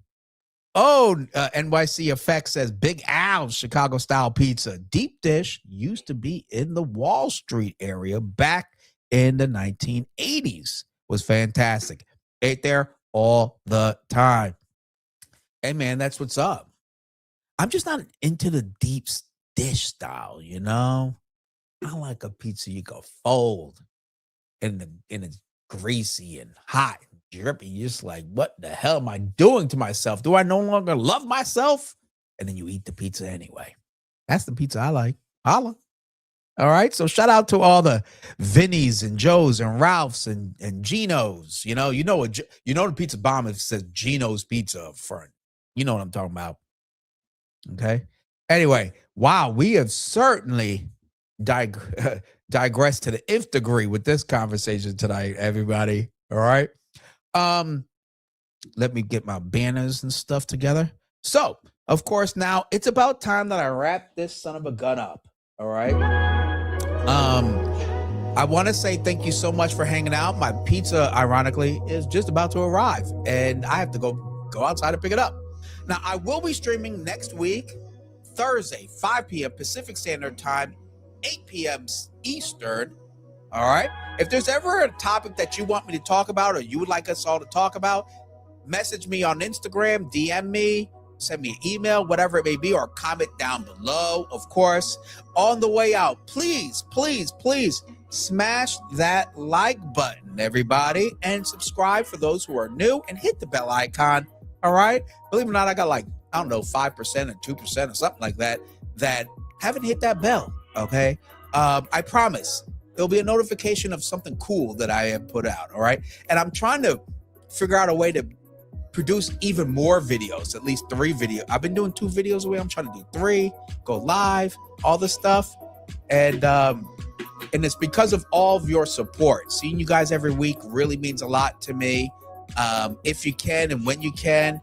NYC Effect says Big Al's Chicago style pizza deep dish used to be in the Wall Street area back in the 1980s. Was fantastic. Ate there all the time. Hey man, that's what's up. I'm just not into the deep dish style, you know. I like a pizza you can fold and it's greasy and hot and drippy. You're just like, what the hell am I doing to myself? Do I no longer love myself? And then you eat the pizza anyway. That's the pizza I like. Holla. All right. So shout out to all the Vinnies and Joes and Ralphs and Geno's. You know the pizza bomb if it says Geno's Pizza up front. You know what I'm talking about. Okay. Anyway, wow, we have certainly digressed to the nth degree with this conversation tonight, everybody. All right. Let me get my banners and stuff together. So, of course, now it's about time that I wrap this son of a gun up. All right. I want to say thank you so much for hanging out. My pizza, ironically, is just about to arrive, and I have to go outside and pick it up. Now, I will be streaming next week, Thursday, 5 p.m. Pacific Standard Time, 8 p.m. Eastern. All right. If there's ever a topic that you want me to talk about or you would like us all to talk about, message me on Instagram, DM me, send me an email, whatever it may be, or comment down below. Of course, on the way out, please, please, please smash that like button, everybody, and subscribe for those who are new and hit the bell icon. All right. Believe it or not, I got 5% or 2% or something like that haven't hit that bell. Okay. I promise there'll be a notification of something cool that I have put out. All right. And I'm trying to figure out a way to produce even more videos, at least 3 videos. I've been doing 2 videos away. I'm trying to do 3, go live, all this stuff. And it's because of all of your support. Seeing you guys every week really means a lot to me. If you can and when you can,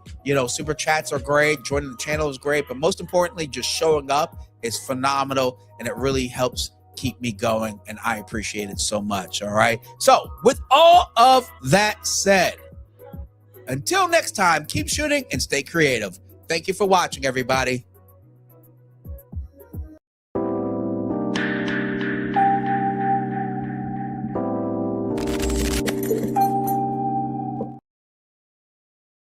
super chats are great. Joining the channel is great. But most importantly, just showing up is phenomenal. And it really helps keep me going. And I appreciate it so much. All right. So with all of that said, until next time, keep shooting and stay creative. Thank you for watching, everybody.